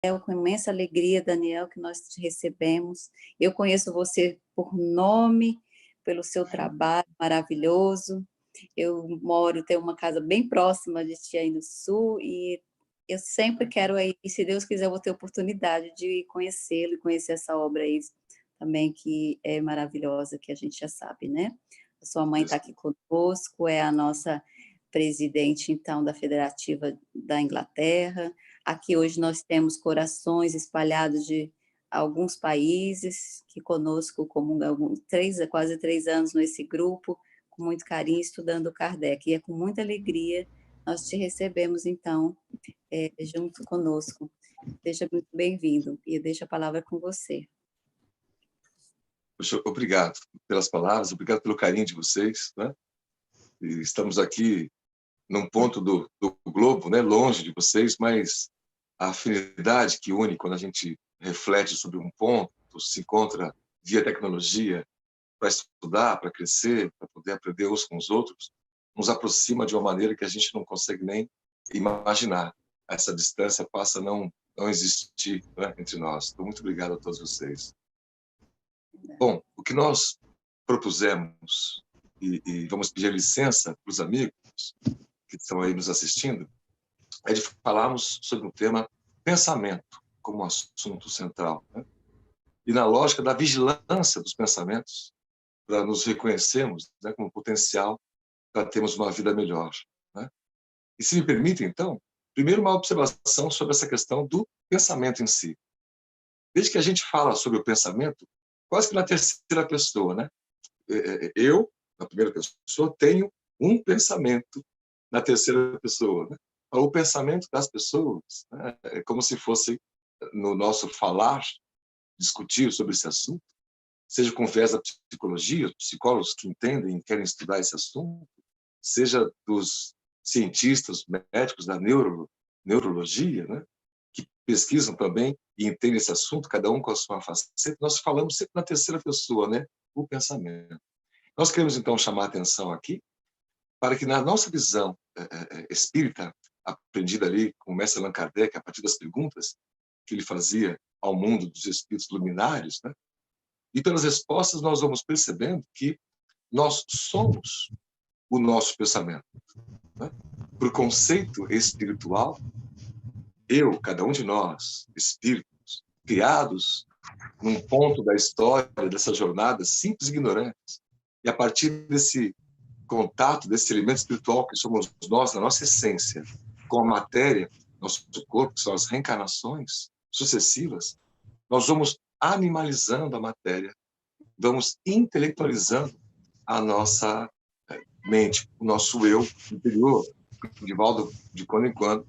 É com imensa alegria, Daniel, que nós te recebemos. Eu conheço você por nome, pelo seu trabalho maravilhoso. Eu moro, tenho uma casa bem próxima de ti aí no sul e eu sempre quero aí, e se Deus quiser, eu vou ter oportunidade de conhecê-lo e conhecer essa obra aí também que é maravilhosa, que a gente já sabe, né? A sua mãe está aqui conosco, é a nossa presidente, então, da Federativa da Inglaterra. Aqui hoje nós temos corações espalhados de alguns países que conosco comungam quase 3 anos nesse grupo, com muito carinho, estudando Kardec. E é com muita alegria nós te recebemos, então, junto conosco. Seja muito bem-vindo e deixo a palavra com você. Obrigado pelas palavras, obrigado pelo carinho de vocês, né? E estamos aqui num ponto do globo, né, longe de vocês, mas a afinidade que une quando a gente reflete sobre um ponto, se encontra via tecnologia para estudar, para crescer, para poder aprender uns com os outros, nos aproxima de uma maneira que a gente não consegue nem imaginar. Essa distância passa a não existir, né, entre nós. Então, muito obrigado a todos vocês. Bom, o que nós propusemos, e vamos pedir licença para os amigos que estão aí nos assistindo, é de falarmos sobre o tema pensamento como assunto central, né? E na lógica da vigilância dos pensamentos, para nos reconhecermos, né, como potencial para termos uma vida melhor, né? E se me permite, então, primeiro uma observação sobre essa questão do pensamento em si. Desde que a gente fala sobre o pensamento, quase que na terceira pessoa, né? Eu, na primeira pessoa, tenho um pensamento na terceira pessoa, né? O pensamento das pessoas, né? É como se fosse, no nosso falar, discutir sobre esse assunto, seja com viés da psicologia, psicólogos que entendem e querem estudar esse assunto, seja dos cientistas, médicos da neurologia, né? Que pesquisam também e entendem esse assunto, cada um com a sua faceta, nós falamos sempre na terceira pessoa, né? O pensamento. Nós queremos, então, chamar a atenção aqui para que, na nossa visão espírita, aprendida ali com o mestre Allan Kardec, a partir das perguntas que ele fazia ao mundo dos espíritos luminares, né? E pelas respostas nós vamos percebendo que nós somos o nosso pensamento, né? Por conceito espiritual, cada um de nós, espíritos, criados num ponto da história, dessa jornada, simples e ignorantes, e a partir desse contato, desse elemento espiritual que somos nós, na nossa essência, com a matéria, nosso corpo, que são as reencarnações sucessivas, nós vamos animalizando a matéria, vamos intelectualizando a nossa mente, o nosso eu interior. O Divaldo, de quando em quando,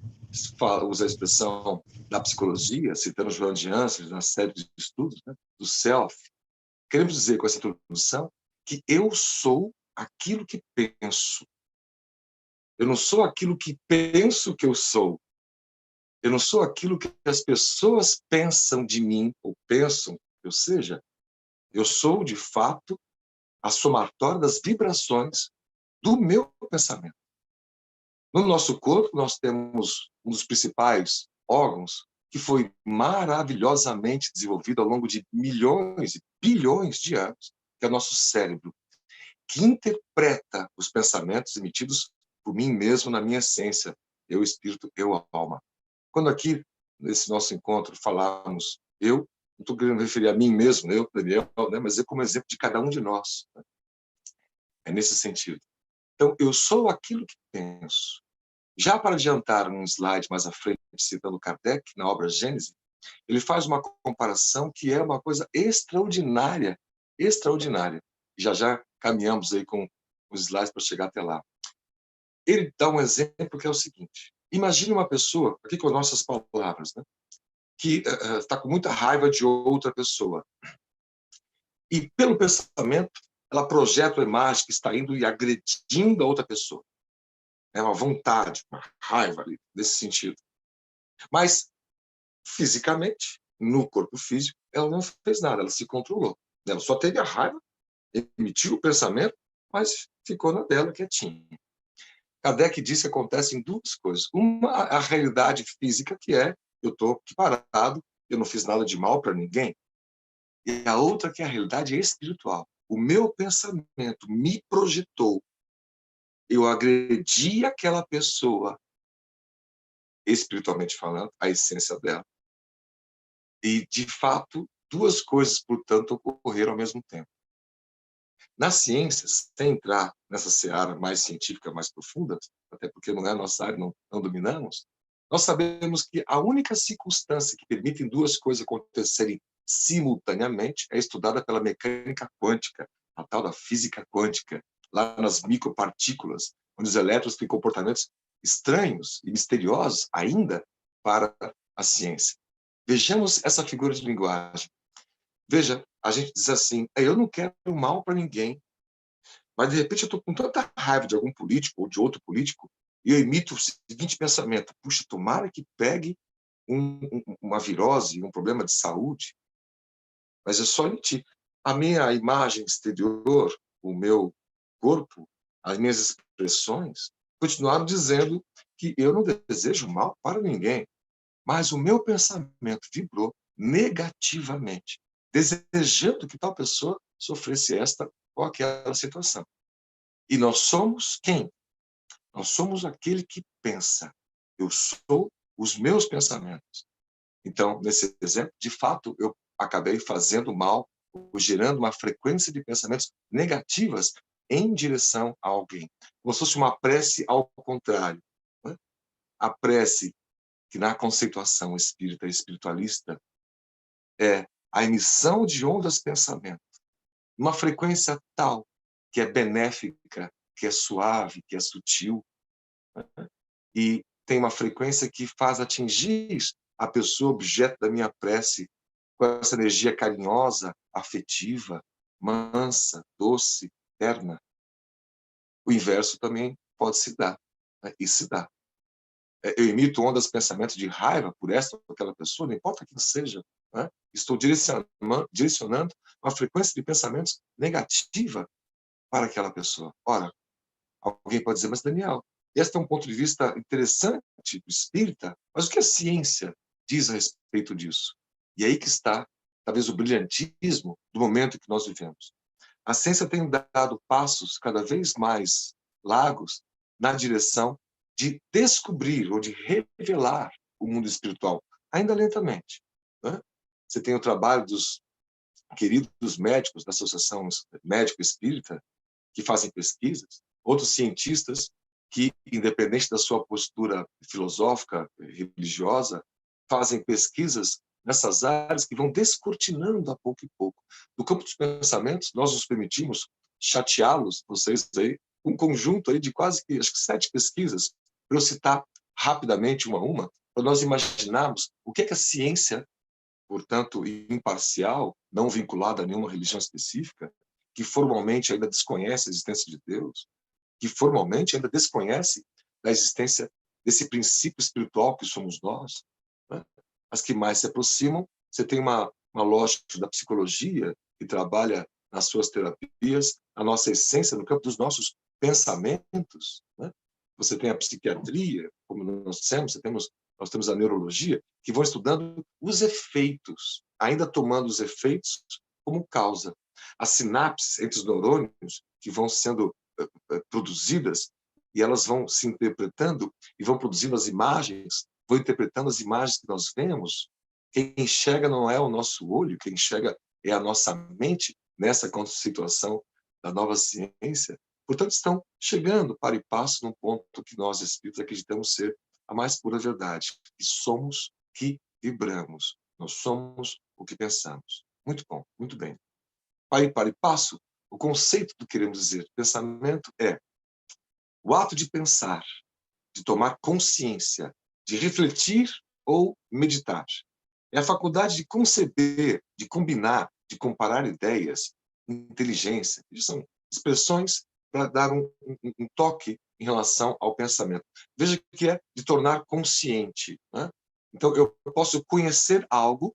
usa a expressão da psicologia, citando Joan de Angelis, na série de estudos, né, do self. Queremos dizer com essa introdução que eu sou aquilo que penso. Eu não sou aquilo que penso que eu sou. Eu não sou aquilo que as pessoas pensam de mim ou pensam que eu seja. Eu sou, de fato, a somatória das vibrações do meu pensamento. No nosso corpo, nós temos um dos principais órgãos que foi maravilhosamente desenvolvido ao longo de milhões e bilhões de anos, que é o nosso cérebro, que interpreta os pensamentos emitidos por mim mesmo na minha essência, eu espírito, eu alma. Quando aqui, nesse nosso encontro, falamos eu, não estou querendo referir a mim mesmo, eu, Daniel, né, mas é como exemplo de cada um de nós. Né? É nesse sentido. Então, eu sou aquilo que penso. Já para adiantar um slide mais à frente, citando Kardec, na obra Gênese, ele faz uma comparação que é uma coisa extraordinária, extraordinária. Já já caminhamos aí com os slides para chegar até lá. Ele dá um exemplo que é o seguinte. Imagine uma pessoa, aqui com as nossas palavras, né, que está com muita raiva de outra pessoa. E, pelo pensamento, ela projeta uma imagem que está indo e agredindo a outra pessoa. É uma vontade, uma raiva ali, nesse sentido. Mas, fisicamente, no corpo físico, ela não fez nada, ela se controlou. Ela só teve a raiva, emitiu o pensamento, mas ficou na dela quietinha. Kardec diz que acontecem duas coisas. Uma, a realidade física, que é eu estou aqui parado, eu não fiz nada de mal para ninguém. E a outra que é a realidade espiritual. O meu pensamento me projetou. Eu agredi aquela pessoa, espiritualmente falando, a essência dela. E, de fato, duas coisas, portanto, ocorreram ao mesmo tempo. Na ciência, sem entrar nessa seara mais científica, mais profunda, até porque não é a nossa área, não dominamos, nós sabemos que a única circunstância que permite duas coisas acontecerem simultaneamente é estudada pela mecânica quântica, a tal da física quântica, lá nas micropartículas, onde os elétrons têm comportamentos estranhos e misteriosos ainda para a ciência. Vejamos essa figura de linguagem. Veja, a gente diz assim, eu não quero mal para ninguém, mas de repente eu estou com tanta raiva de algum político ou de outro político e eu emito o seguinte pensamento, puxa, tomara que pegue uma virose, um problema de saúde, mas é só emitir. A minha imagem exterior, o meu corpo, as minhas expressões, continuaram dizendo que eu não desejo mal para ninguém, mas o meu pensamento vibrou negativamente, desejando que tal pessoa sofresse esta ou aquela situação. E nós somos quem? Nós somos aquele que pensa. Eu sou os meus pensamentos. Então, nesse exemplo, de fato, eu acabei fazendo mal, ou gerando uma frequência de pensamentos negativas em direção a alguém. Como se fosse uma prece ao contrário. Né? A prece, que na conceituação espírita e espiritualista, é a emissão de ondas de pensamento, uma frequência tal que é benéfica, que é suave, que é sutil, né? E tem uma frequência que faz atingir a pessoa objeto da minha prece com essa energia carinhosa, afetiva, mansa, doce, terna. O inverso também pode se dar, né? E se dá. Eu emito ondas de pensamento de raiva por esta ou aquela pessoa, não importa quem seja, né? Estou direcionando uma frequência de pensamentos negativa para aquela pessoa. Ora, alguém pode dizer, mas Daniel, este é um ponto de vista interessante do espírita, mas o que a ciência diz a respeito disso? E aí que está, talvez, o brilhantismo do momento que nós vivemos. A ciência tem dado passos cada vez mais largos na direção de descobrir ou de revelar o mundo espiritual, ainda lentamente, né? Você tem o trabalho dos queridos médicos da Associação Médico Espírita, que fazem pesquisas, outros cientistas que, independente da sua postura filosófica, religiosa, fazem pesquisas nessas áreas que vão descortinando a pouco e pouco. No campo dos pensamentos, nós nos permitimos chateá-los, vocês aí, um conjunto aí de quase que, acho que 7 pesquisas, para eu citar rapidamente uma a uma, para nós imaginarmos o que é que a ciência, portanto, imparcial, não vinculada a nenhuma religião específica, que formalmente ainda desconhece a existência de Deus, que formalmente ainda desconhece a existência desse princípio espiritual que somos nós, né? As que mais se aproximam, você tem uma lógica da psicologia que trabalha nas suas terapias, a nossa essência no campo dos nossos pensamentos, né? Você tem a psiquiatria, como nós temos a neurologia, que vão estudando os efeitos, ainda tomando os efeitos como causa. As sinapses entre os neurônios que vão sendo produzidas e elas vão se interpretando e vão produzindo as imagens, vão interpretando as imagens que nós vemos. Quem enxerga não é o nosso olho, quem enxerga é a nossa mente nessa situação da nova ciência. Portanto, estão chegando para e passo num ponto que nós, espíritos, acreditamos ser a mais pura verdade, que somos que vibramos. Nós somos o que pensamos. Muito bom, muito bem. Para e passo, o conceito que queremos dizer, pensamento é o ato de pensar, de tomar consciência, de refletir ou meditar. É a faculdade de conceber, de combinar, de comparar ideias, inteligência. Isso são expressões para dar um toque em relação ao pensamento. Veja que é de tornar consciente, né? Então, eu posso conhecer algo,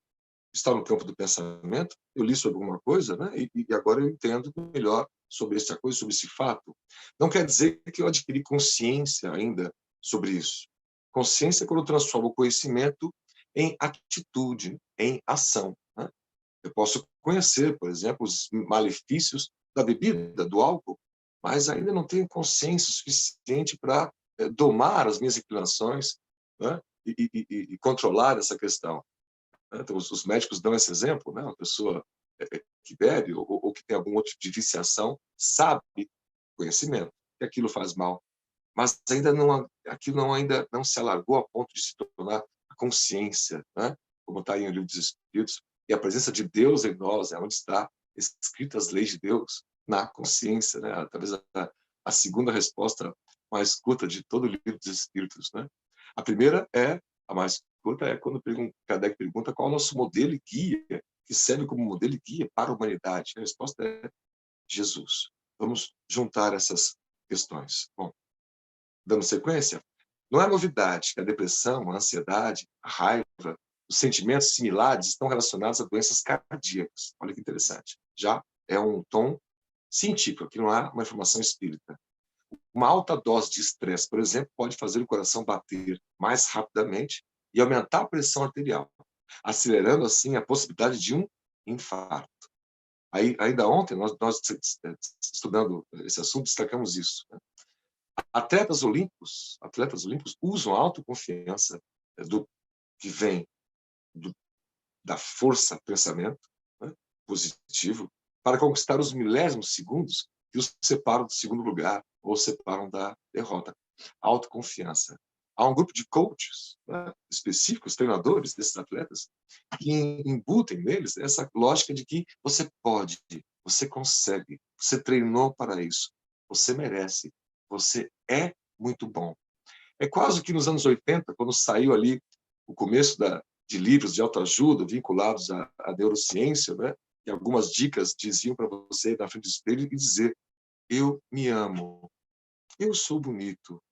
está no campo do pensamento, eu li sobre alguma coisa, né? E agora eu entendo melhor sobre essa coisa, sobre esse fato. Não quer dizer que eu adquiri consciência ainda sobre isso. Consciência é quando eu transformo o conhecimento em atitude, em ação, né? Eu posso conhecer, por exemplo, os malefícios da bebida, do álcool, mas ainda não tenho consciência suficiente para domar as minhas inclinações, né? E controlar essa questão, né? Então, os médicos dão esse exemplo, né? Uma pessoa que bebe ou que tem algum outro tipo de viciação sabe, conhecimento, que aquilo faz mal, mas ainda não, aquilo não ainda não se alargou a ponto de se tornar a consciência, né? Como está aí no Livro dos Espíritos, e a presença de Deus em nós é onde está escritas as leis de Deus, na consciência, né? Talvez a segunda resposta mais curta de todo o Livro dos Espíritos, né? A primeira a mais curta é quando Kardec pergunta qual é o nosso modelo e guia, que serve como modelo e guia para a humanidade. A resposta é Jesus. Vamos juntar essas questões. Bom, dando sequência, não é novidade que a depressão, a ansiedade, a raiva, os sentimentos similares estão relacionados a doenças cardíacas. Olha que interessante. Já é um tom científico, aqui não há uma informação espírita. Uma alta dose de estresse, por exemplo, pode fazer o coração bater mais rapidamente e aumentar a pressão arterial, acelerando assim a possibilidade de um infarto. Aí, ainda ontem, nós estudando esse assunto, destacamos isso, né? Atletas olímpicos usam a autoconfiança que vem do, da força pensamento, né, positivo, para conquistar os milésimos segundos que os separam do segundo lugar ou separam da derrota. Autoconfiança. Há um grupo de coaches, né, específicos, treinadores desses atletas, que embutem neles essa lógica de que você pode, você consegue, você treinou para isso, você merece, você é muito bom. É quase que nos anos 80, quando saiu ali o começo de livros de autoajuda vinculados à neurociência, né? E algumas dicas diziam para você ir na frente do espelho e dizer: eu me amo, eu sou bonito,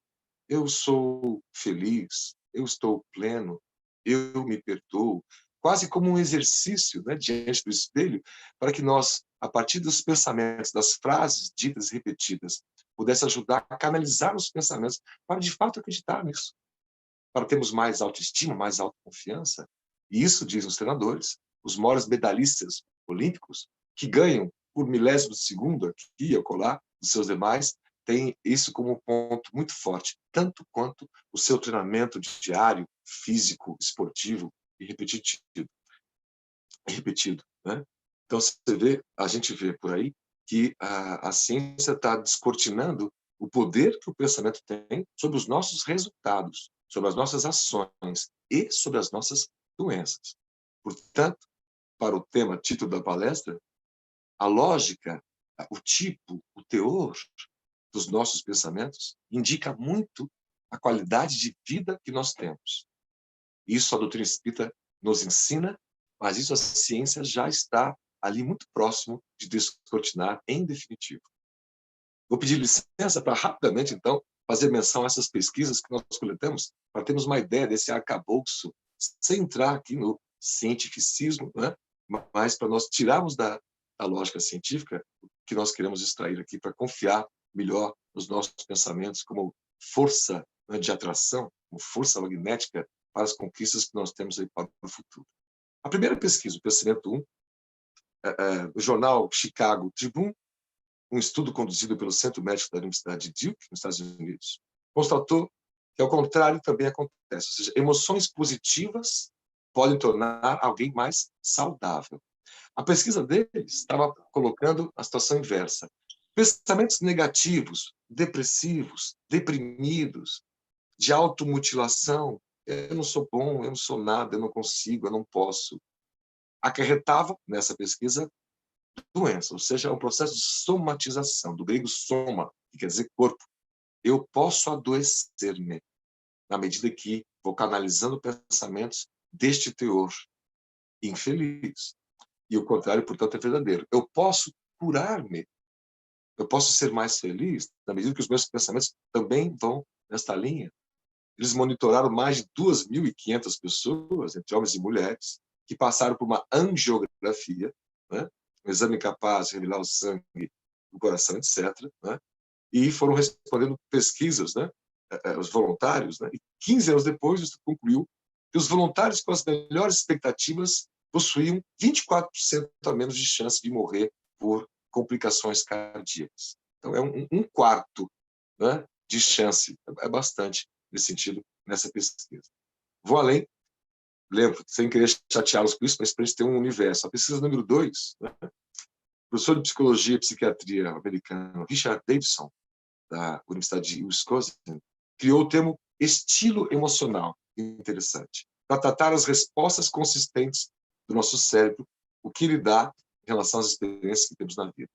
eu sou feliz, eu estou pleno, eu me perdoo. Quase como um exercício, né, diante do espelho, para que nós, a partir dos pensamentos, das frases ditas e repetidas, pudesse ajudar a canalizar os pensamentos para, de fato, acreditar nisso, para termos mais autoestima, mais autoconfiança. E isso, dizem os treinadores, os maiores medalhistas olímpicos, que ganham por milésimo de segundo aqui e acolá dos seus demais, têm isso como um ponto muito forte, tanto quanto o seu treinamento diário, físico, esportivo e repetido, né? Então, a gente vê por aí que a ciência está descortinando o poder que o pensamento tem sobre os nossos resultados, sobre as nossas ações e sobre as nossas doenças. Portanto, para o tema, título da palestra, a lógica, o tipo, o teor dos nossos pensamentos indica muito a qualidade de vida que nós temos. Isso a doutrina espírita nos ensina, mas isso a ciência já está ali muito próximo de descortinar em definitivo. Vou pedir licença para rapidamente, então, fazer menção a essas pesquisas que nós coletamos, para termos uma ideia desse arcabouço, sem entrar aqui no cientificismo, né? Mas para nós tirarmos da lógica científica o que nós queremos extrair aqui para confiar melhor nos nossos pensamentos como força, né, de atração, como força magnética para as conquistas que nós temos aí para o futuro. A primeira pesquisa, o Pensamento 1, o jornal Chicago Tribune, um estudo conduzido pelo Centro Médico da Universidade de Duke, nos Estados Unidos, constatou que, ao contrário, também acontece. Ou seja, emoções positivas podem tornar alguém mais saudável. A pesquisa deles estava colocando a situação inversa. Pensamentos negativos, depressivos, deprimidos, de automutilação, eu não sou bom, eu não sou nada, eu não consigo, eu não posso, acarretava, nessa pesquisa, doença, ou seja, é um processo de somatização, do grego soma, que quer dizer corpo. Eu posso adoecer-me na medida que vou canalizando pensamentos deste teor infeliz. E o contrário, portanto, é verdadeiro. Eu posso curar-me, eu posso ser mais feliz na medida que os meus pensamentos também vão nesta linha. Eles monitoraram mais de 2.500 pessoas, entre homens e mulheres, que passaram por uma angiografia, né? Um exame capaz de revelar o sangue do coração, etc., né? E foram respondendo pesquisas, né? Os voluntários, né? E 15 anos depois, isso concluiu que os voluntários com as melhores expectativas possuíam 24% a menos de chance de morrer por complicações cardíacas. Então, é um quarto, né, de chance. É bastante nesse sentido, nessa pesquisa. Vou além, lembro, sem querer chateá-los com isso, mas para a gente ter um universo. A pesquisa número 2, né, o professor de psicologia e psiquiatria americano Richard Davidson, da Universidade de Wisconsin, criou o termo estilo emocional, interessante, para tratar as respostas consistentes do nosso cérebro, o que ele dá em relação às experiências que temos na vida.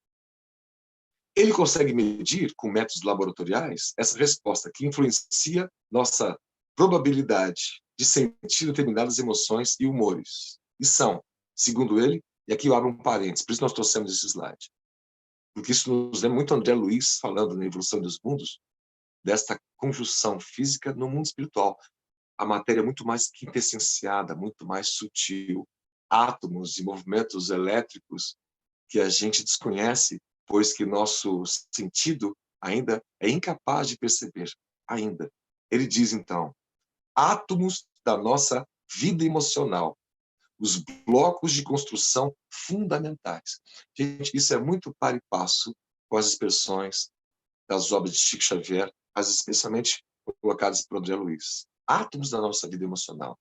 Ele consegue medir, com métodos laboratoriais, essa resposta que influencia nossa probabilidade de sentir determinadas emoções e humores. E são, segundo ele, e aqui eu abro um parênteses, por isso nós trouxemos esse slide, porque isso nos lembra muito André Luiz falando na Evolução dos Mundos, desta conjunção física no mundo espiritual. A matéria é muito mais quintessenciada, muito mais sutil, átomos e movimentos elétricos que a gente desconhece, pois que nosso sentido ainda é incapaz de perceber, ainda. Ele diz, então, átomos da nossa vida emocional, os blocos de construção fundamentais. Gente, isso é muito par e passo com as expressões das obras de Chico Xavier, especialmente colocadas por André Luiz. Átomos da nossa vida emocional.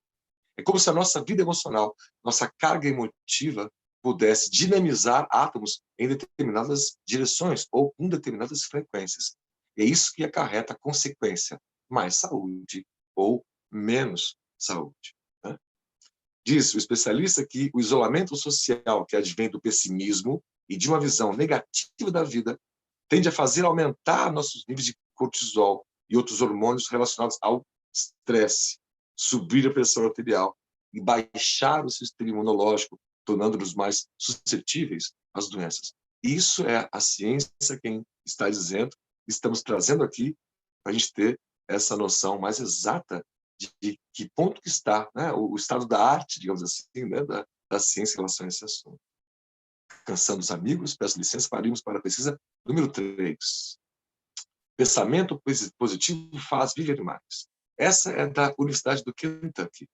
É como se a nossa vida emocional, nossa carga emotiva, pudesse dinamizar átomos em determinadas direções ou com determinadas frequências. É isso que acarreta a consequência, mais saúde ou menos saúde. Né? Diz o especialista que o isolamento social que advém do pessimismo e de uma visão negativa da vida tende a fazer aumentar nossos níveis de cortisol e outros hormônios relacionados ao estresse, subir a pressão arterial e baixar o sistema imunológico, tornando-nos mais suscetíveis às doenças. Isso é a ciência quem está dizendo, estamos trazendo aqui para a gente ter essa noção mais exata de que ponto que está, né, o estado da arte, digamos assim, né, da ciência em relação a esse assunto. Cansando os amigos, peço licença, parimos para a pesquisa número 3. Pensamento positivo faz viver mais. Essa é da Universidade do Kentucky.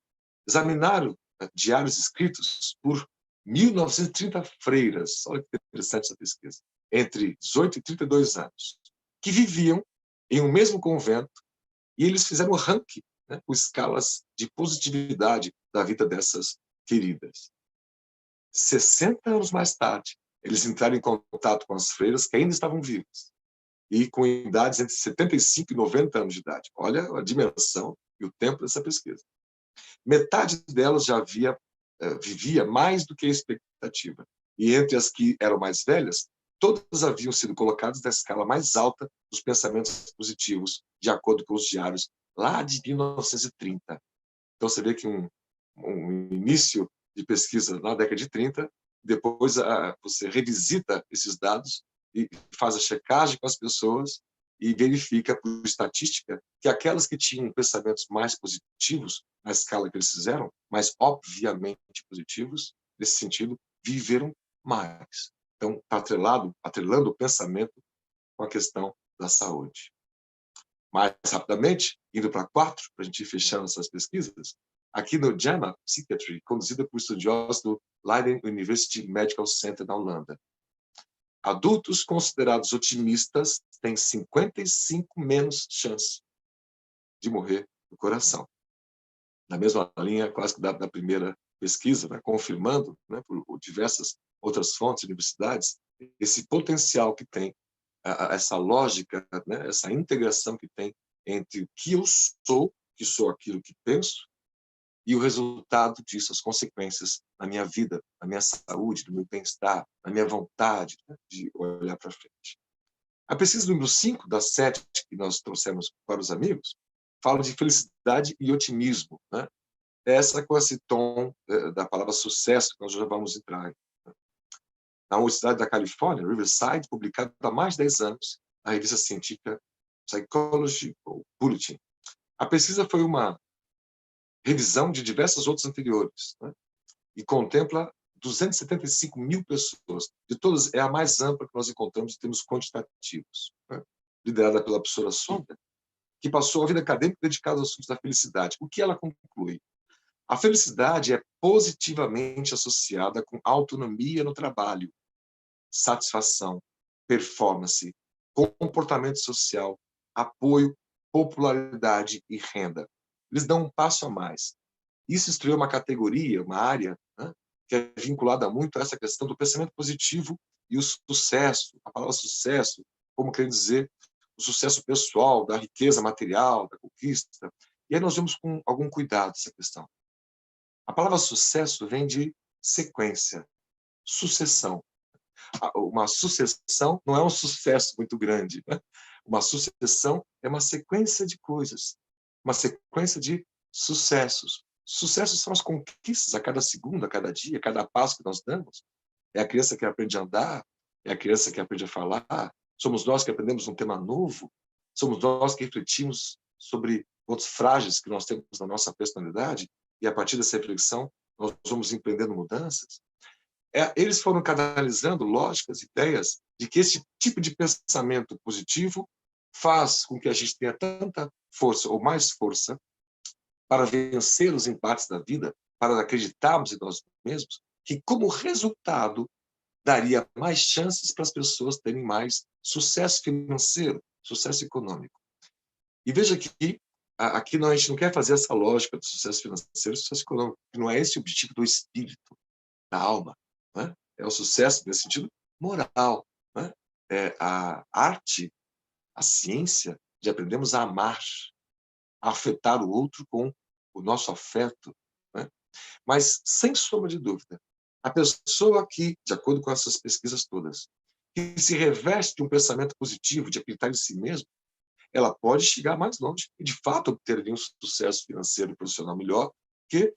Examinaram diários escritos por 1930 freiras, olha que interessante essa pesquisa, entre 18 e 32 anos, que viviam em um mesmo convento, e eles fizeram um ranking, né, com escalas de positividade da vida dessas queridas. 60 anos mais tarde, eles entraram em contato com as freiras que ainda estavam vivas, e com idades entre 75 e 90 anos de idade. Olha a dimensão e o tempo dessa pesquisa. Metade delas já vivia mais do que a expectativa. E entre as que eram mais velhas, todas haviam sido colocadas na escala mais alta dos pensamentos positivos, de acordo com os diários lá de 1930. Então, você vê que um início de pesquisa na década de 30, depois você revisita esses dados e faz a checagem com as pessoas e verifica, por estatística, que aquelas que tinham pensamentos mais positivos, na escala que eles fizeram, mais obviamente positivos, nesse sentido, viveram mais. Então, está atrelando o pensamento com a questão da saúde. Mais rapidamente, indo para 4, para a gente ir fechando essas pesquisas, aqui no JAMA Psychiatry, conduzida por estudiosos do Leiden University Medical Center, na Holanda. Adultos considerados otimistas têm 55 menos chance de morrer do coração. Na mesma linha, quase que da primeira pesquisa, né, confirmando, né, por diversas outras fontes, universidades, esse potencial que tem, essa lógica, né, essa integração que tem entre o que eu sou, que sou aquilo que penso, e o resultado disso, as consequências na minha vida, na minha saúde, no meu bem-estar, na minha vontade, né, de olhar para frente. A pesquisa número 5 das 7 que nós trouxemos para os amigos fala de felicidade e otimismo, né? Essa com esse tom da palavra sucesso que nós já vamos entrar. Né? Na Universidade da Califórnia, Riverside, publicado há mais de 10 anos, na revista científica Psychology Bulletin. A pesquisa foi uma revisão de diversas outras anteriores, né? E contempla 275 mil pessoas. De todas, é a mais ampla que nós encontramos em termos quantitativos, né? Liderada pela professora Sonda, que passou a vida acadêmica dedicada aos assuntos da felicidade. O que ela conclui? A felicidade é positivamente associada com autonomia no trabalho, satisfação, performance, comportamento social, apoio, popularidade e renda. Eles dão um passo a mais. Isso estreou uma categoria, uma área, né, que é vinculada muito a essa questão do pensamento positivo e o sucesso. A palavra sucesso, como quer dizer, o sucesso pessoal, da riqueza material, da conquista. E aí nós vemos com algum cuidado essa questão. A palavra sucesso vem de sequência, sucessão. Uma sucessão não é um sucesso muito grande, né? Uma sucessão é uma sequência de coisas, uma sequência de sucessos. Sucessos são as conquistas a cada segundo, a cada dia, a cada passo que nós damos. É a criança que aprende a andar, é a criança que aprende a falar, somos nós que aprendemos um tema novo, somos nós que refletimos sobre pontos frágeis que nós temos na nossa personalidade, e a partir dessa reflexão nós vamos empreendendo mudanças. Eles foram canalizando lógicas, ideias de que esse tipo de pensamento positivo faz com que a gente tenha tanta força, ou mais força, para vencer os embates da vida, para acreditarmos em nós mesmos, que como resultado daria mais chances para as pessoas terem mais sucesso financeiro, sucesso econômico. E veja que aqui a gente não quer fazer essa lógica do sucesso financeiro e sucesso econômico, que não é esse o objetivo do espírito, da alma. Né? É o sucesso nesse sentido moral. Né? É a arte, a ciência de aprendermos a amar, a afetar o outro com o nosso afeto. Né? Mas, sem sombra de dúvida, a pessoa que, de acordo com essas pesquisas todas, que se reveste de um pensamento positivo, de acreditar em si mesmo, ela pode chegar mais longe e, de fato, obter um sucesso financeiro e profissional melhor, porque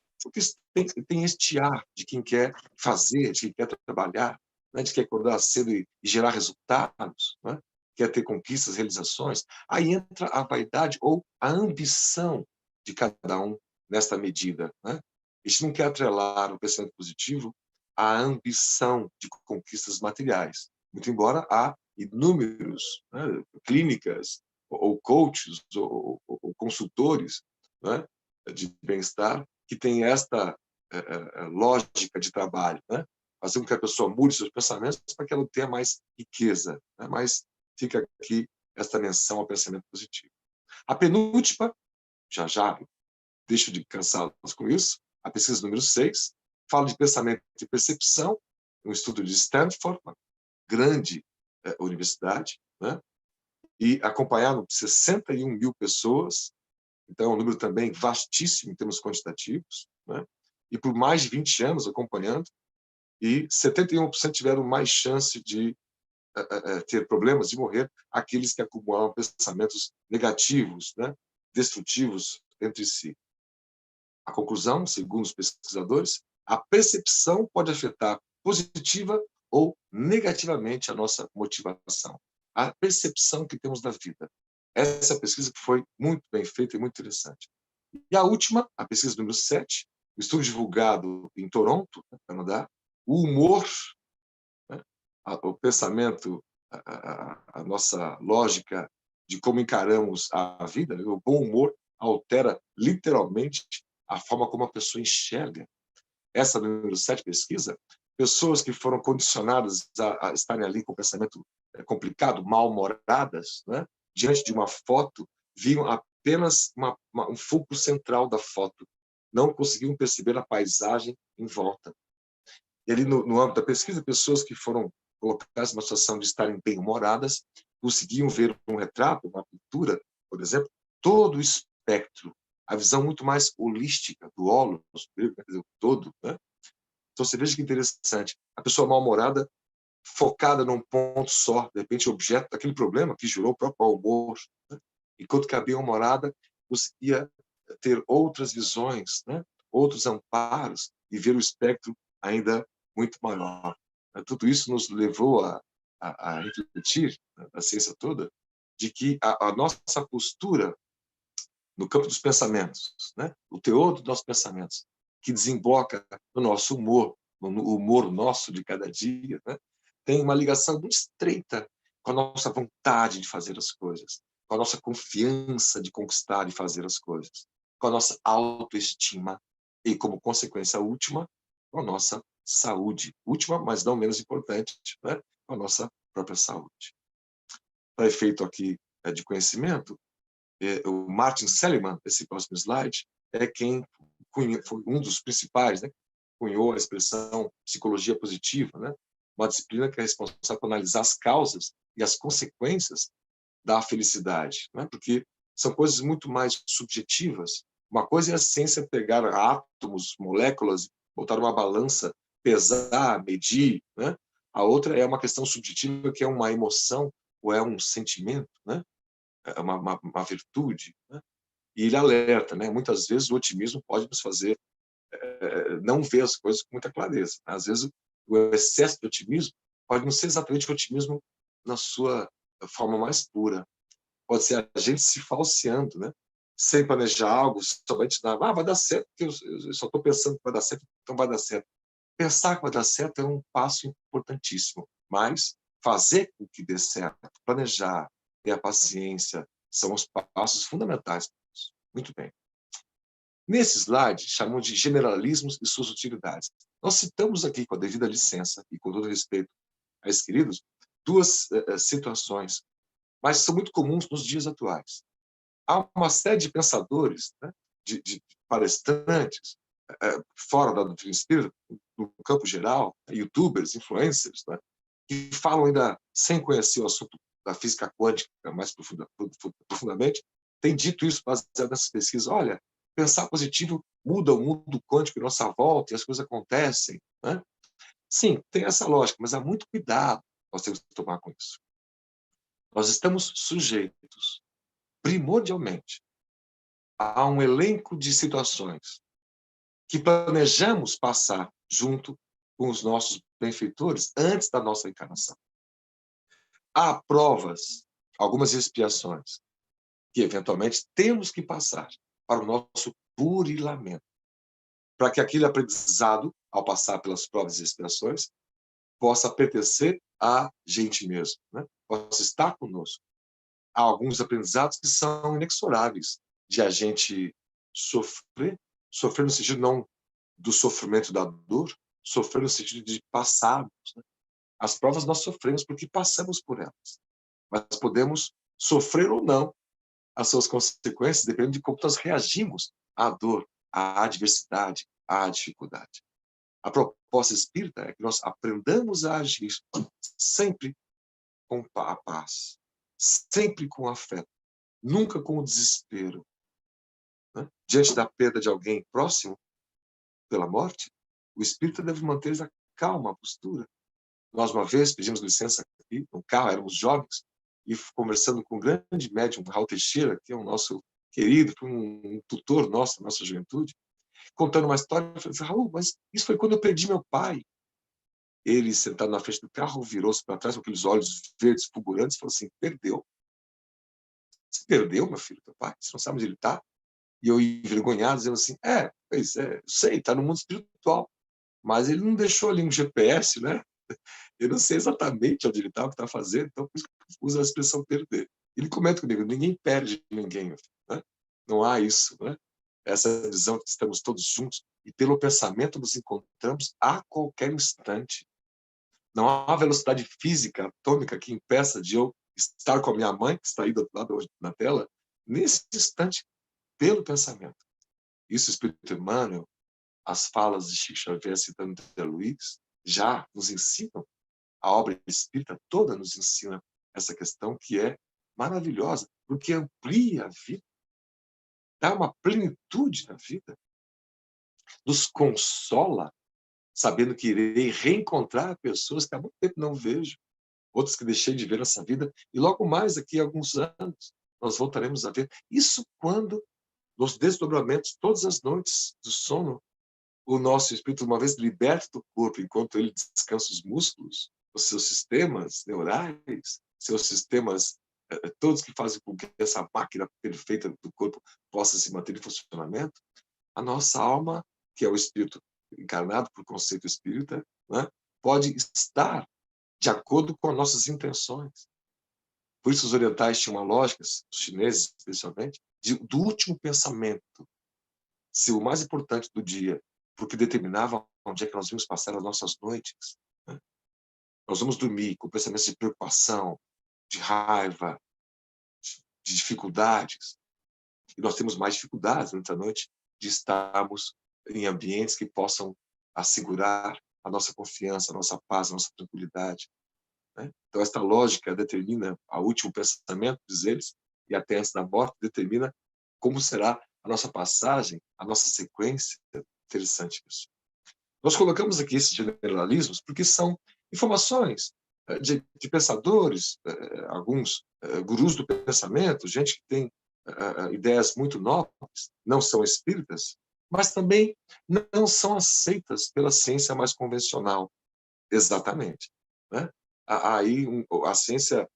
tem este ar de quem quer fazer, de quem quer trabalhar, né, de quem quer acordar cedo e gerar resultados, né, quer ter conquistas, realizações. Aí entra a vaidade ou a ambição de cada um nesta medida. Né? A gente não quer atrelar o pensamento positivo à ambição de conquistas materiais, muito embora há inúmeros, né, clínicas, ou coaches, ou consultores, né, de bem-estar, que têm esta lógica de trabalho, né? Fazer com que a pessoa mude seus pensamentos para que ela tenha mais riqueza. Né? Mas fica aqui esta menção ao pensamento positivo. A penúltima, já deixo de cansá-los com isso, a pesquisa número 6, fala de pensamento e percepção, um estudo de Stanford, uma grande universidade, né? E acompanharam 61 mil pessoas, então é um número também vastíssimo em termos quantitativos, né? E por mais de 20 anos acompanhando, e 71% tiveram mais chance de ter problemas, de morrer, aqueles que acumulavam pensamentos negativos, né? Destrutivos entre si. A conclusão, segundo os pesquisadores, a percepção pode afetar positiva ou negativamente a nossa motivação. A percepção que temos da vida. Essa pesquisa que foi muito bem feita e muito interessante. E a última, a pesquisa número 7, o estudo divulgado em Toronto, no Canadá, o humor, né, o pensamento, a nossa lógica de como encaramos a vida, né, o bom humor altera literalmente a forma como a pessoa enxerga. Essa número 7 pesquisa, pessoas que foram condicionadas a estarem ali com o pensamento complicado, mal-humoradas, né, diante de uma foto, viam apenas um fulcro central da foto, não conseguiam perceber a paisagem em volta. E ali, no âmbito da pesquisa, pessoas que foram colocadas numa situação de estarem bem-humoradas conseguiam ver um retrato, uma pintura, por exemplo, todo o espectro, a visão muito mais holística do holo, o todo. Né? Então, você veja que interessante. A pessoa mal-humorada, focada num ponto só, de repente, objeto daquele problema que gerou o próprio humor, né? Enquanto que a bem-humorada conseguia ter outras visões, né? Outros amparos, e ver o espectro ainda muito maior. Tudo isso nos levou a refletir, a ciência toda, de que a nossa postura no campo dos pensamentos, né? O teor dos nossos pensamentos, que desemboca no nosso humor, no humor nosso de cada dia, né? Tem uma ligação muito estreita com a nossa vontade de fazer as coisas, com a nossa confiança de conquistar e fazer as coisas, com a nossa autoestima, e, como consequência última, com a nossa saúde. Última, mas não menos importante, né? Com a nossa própria saúde. Para efeito aqui de conhecimento, o Martin Seligman, esse próximo slide, é quem foi um dos principais, né? Cunhou a expressão psicologia positiva, né? Uma disciplina que é responsável por analisar as causas e as consequências da felicidade, né? Porque são coisas muito mais subjetivas. Uma coisa é a ciência pegar átomos, moléculas, botar uma balança, pesar, medir, né? A outra é uma questão subjetiva, que é uma emoção ou é um sentimento, né? É uma virtude, né? E ele alerta, né? Muitas vezes o otimismo pode nos fazer não ver as coisas com muita clareza. Às vezes o excesso de otimismo pode não ser exatamente o otimismo na sua forma mais pura. Pode ser a gente se falseando, né? Sem planejar algo, somente vai dar certo, porque eu só estou pensando que vai dar certo, então vai dar certo. Pensar que vai dar certo é um passo importantíssimo, mas fazer com que dê certo, planejar, ter a paciência, são os passos fundamentais. Muito bem. Nesse slide, chamamos de generalismos e suas utilidades. Nós citamos aqui, com a devida licença e com todo respeito a esses queridos, duas situações, mas são muito comuns nos dias atuais. Há uma série de pensadores, né, de palestrantes, fora da doutrina espírita, no campo geral, youtubers, influencers, né, que falam ainda sem conhecer o assunto da física quântica mais profundamente, têm dito isso baseado nessas pesquisas. Olha, pensar positivo muda o mundo quântico em nossa volta e as coisas acontecem, né? Sim, tem essa lógica, mas há muito cuidado nós temos que tomar com isso. Nós estamos sujeitos, primordialmente, a um elenco de situações que planejamos passar junto com os nossos benfeitores antes da nossa encarnação. Há provas, algumas expiações, que eventualmente temos que passar para o nosso burilamento, para que aquele aprendizado, ao passar pelas provas e expiações, possa pertencer a gente mesmo, né? Possa estar conosco. Há alguns aprendizados que são inexoráveis de a gente sofrer no sentido não do sofrimento da dor, sofrer no sentido de passarmos, né? As provas nós sofremos porque passamos por elas, mas podemos sofrer ou não as suas consequências dependendo de como nós reagimos à dor, à adversidade, à dificuldade. A proposta espírita é que nós aprendamos a agir sempre com a paz, sempre com afeto, nunca com o desespero, né? Diante da perda de alguém próximo pela morte, o espírita deve manter a calma, a postura. Nós, uma vez, pedimos licença aqui, no carro, éramos jovens, e conversando com o grande médium Raul Teixeira, que é o nosso querido, um tutor nosso, da nossa juventude, contando uma história, eu falei, Raul, mas isso foi quando eu perdi meu pai. Ele, sentado na frente do carro, virou-se para trás com aqueles olhos verdes fulgurantes e falou assim, perdeu. Você perdeu, meu filho, teu pai? Você não sabe onde ele está? E eu, envergonhado, dizendo assim, pois é, sei, está no mundo espiritual. Mas ele não deixou ali um GPS, né? Eu não sei exatamente onde ele está, o que está fazendo, então por isso que eu uso a expressão perder. Ele comenta comigo, ninguém perde ninguém, né? Não há isso, né? Essa visão que estamos todos juntos e pelo pensamento nos encontramos a qualquer instante. Não há velocidade física atômica que impeça de eu estar com a minha mãe, que está aí do outro lado hoje na tela, nesse instante, pelo pensamento. Isso, Espírito Emmanuel, as falas de Chico Xavier citando André Luiz, já nos ensinam, a obra espírita toda nos ensina essa questão que é maravilhosa, porque amplia a vida, dá uma plenitude na vida, nos consola, sabendo que irei reencontrar pessoas que há muito tempo não vejo, outros que deixei de ver nessa vida, e logo mais, daqui a alguns anos, nós voltaremos a ver. Isso quando, nos desdobramentos, todas as noites do sono, o nosso espírito, uma vez liberto do corpo, enquanto ele descansa os músculos, os seus sistemas neurais, seus sistemas, todos que fazem com que essa máquina perfeita do corpo possa se manter em funcionamento, a nossa alma, que é o espírito encarnado por conceito espírita, né, pode estar de acordo com as nossas intenções. Por isso os orientais tinham uma lógica, os chineses especialmente, do último pensamento. ser o mais importante do dia, porque determinava onde é que nós vamos passar as nossas noites, né? Nós vamos dormir com pensamentos de preocupação, de raiva, de dificuldades, e nós temos mais dificuldades durante a noite de estarmos em ambientes que possam assegurar a nossa confiança, a nossa paz, a nossa tranquilidade, né? Então, esta lógica determina o último pensamento, diz eles, e até antes da morte, determina como será a nossa passagem, a nossa sequência. Interessante isso. Nós colocamos aqui esses generalismos porque são informações de pensadores, alguns gurus do pensamento, gente que tem ideias muito nobres, não são espíritas, mas também não são aceitas pela ciência mais convencional. Exatamente, né? Aí a ciência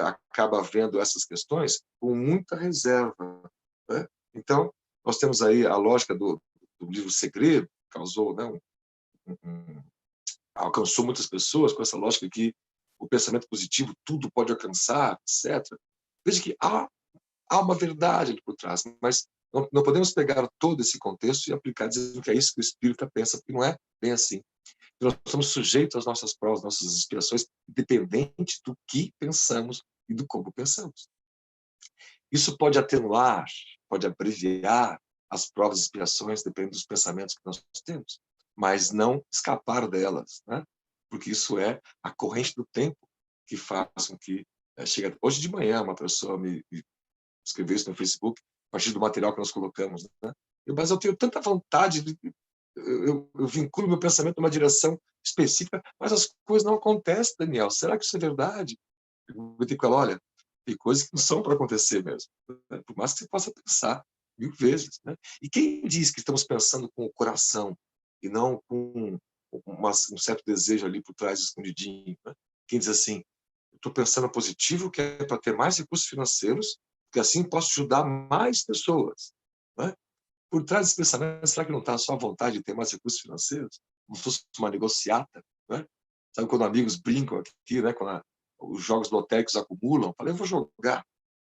acaba vendo essas questões com muita reserva, né? Então, nós temos aí a lógica do livro Segredo, que causou, né, alcançou muitas pessoas com essa lógica que o pensamento positivo tudo pode alcançar, etc. Veja que há uma verdade ali por trás, mas não podemos pegar todo esse contexto e aplicar dizendo que é isso que o espírita pensa, porque não é bem assim. Nós estamos sujeitos às nossas provas, nossas inspirações, independente do que pensamos e do como pensamos. Isso pode atenuar, pode abreviar as provas e inspirações, dependendo dos pensamentos que nós temos, mas não escapar delas, né? Porque isso é a corrente do tempo que faz com que chega. Hoje de manhã, uma pessoa me escreveu isso no Facebook, a partir do material que nós colocamos, né? Mas eu tenho tanta vontade de eu vinculo meu pensamento numa direção específica, mas as coisas não acontecem, Daniel. Será que isso é verdade? Eu digo com ela, olha, tem coisas que não são para acontecer mesmo, né? Por mais que você possa pensar 1000 vezes, né? E quem diz que estamos pensando com o coração e não com um certo desejo ali por trás escondidinho, né? Quem diz assim, eu estou pensando positivo, que é para ter mais recursos financeiros, porque assim posso ajudar mais pessoas, né? Por trás desse pensamento, será que não está só a vontade de ter mais recursos financeiros? Como se fosse uma negociata, né? Sabe quando amigos brincam aqui, né? Quando os jogos lotéricos acumulam, falei, eu vou jogar.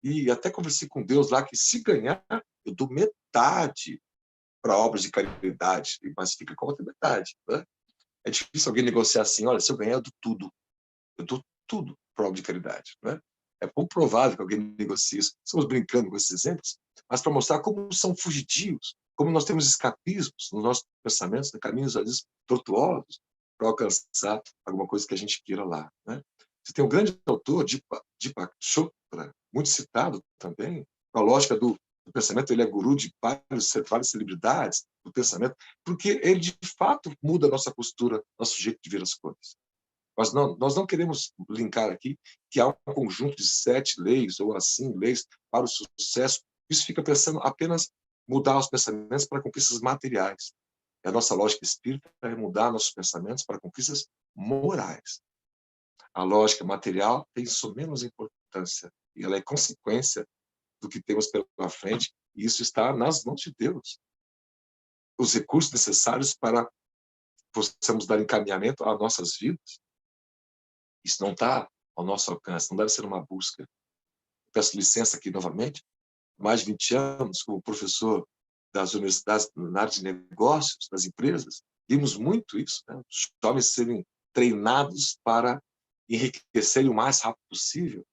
E até conversei com Deus lá que se ganhar, eu dou metade para obras de caridade, mas fica com a outra metade, né? É difícil alguém negociar assim, olha, se eu ganhar, eu dou tudo para obra de caridade, né? É pouco provável que alguém negocie isso. Estamos brincando com esses exemplos, mas para mostrar como são fugitivos, como nós temos escapismos nos nossos pensamentos, né, caminhos, às vezes, tortuosos, para alcançar alguma coisa que a gente queira lá, né? Você tem um grande autor, Deepak Chopra, muito citado também, com a lógica do pensamento, ele é guru de várias celebridades do pensamento, porque ele, de fato, muda a nossa postura, nosso jeito de ver as coisas. Mas nós não queremos linkar aqui que há um conjunto de 7 leis, ou assim, leis para o sucesso. Isso fica pensando apenas mudar os pensamentos para conquistas materiais. E a nossa lógica espírita é mudar nossos pensamentos para conquistas morais. A lógica material tem isso menos importância, e ela é consequência do que temos pela frente, e isso está nas mãos de Deus. Os recursos necessários para possamos dar encaminhamento às nossas vidas, isso não está ao nosso alcance, não deve ser uma busca. Peço licença aqui novamente, mais de 20 anos como professor das universidades na área de negócios, das empresas, vimos muito isso, né? Os jovens serem treinados para enriquecerem o mais rápido possível.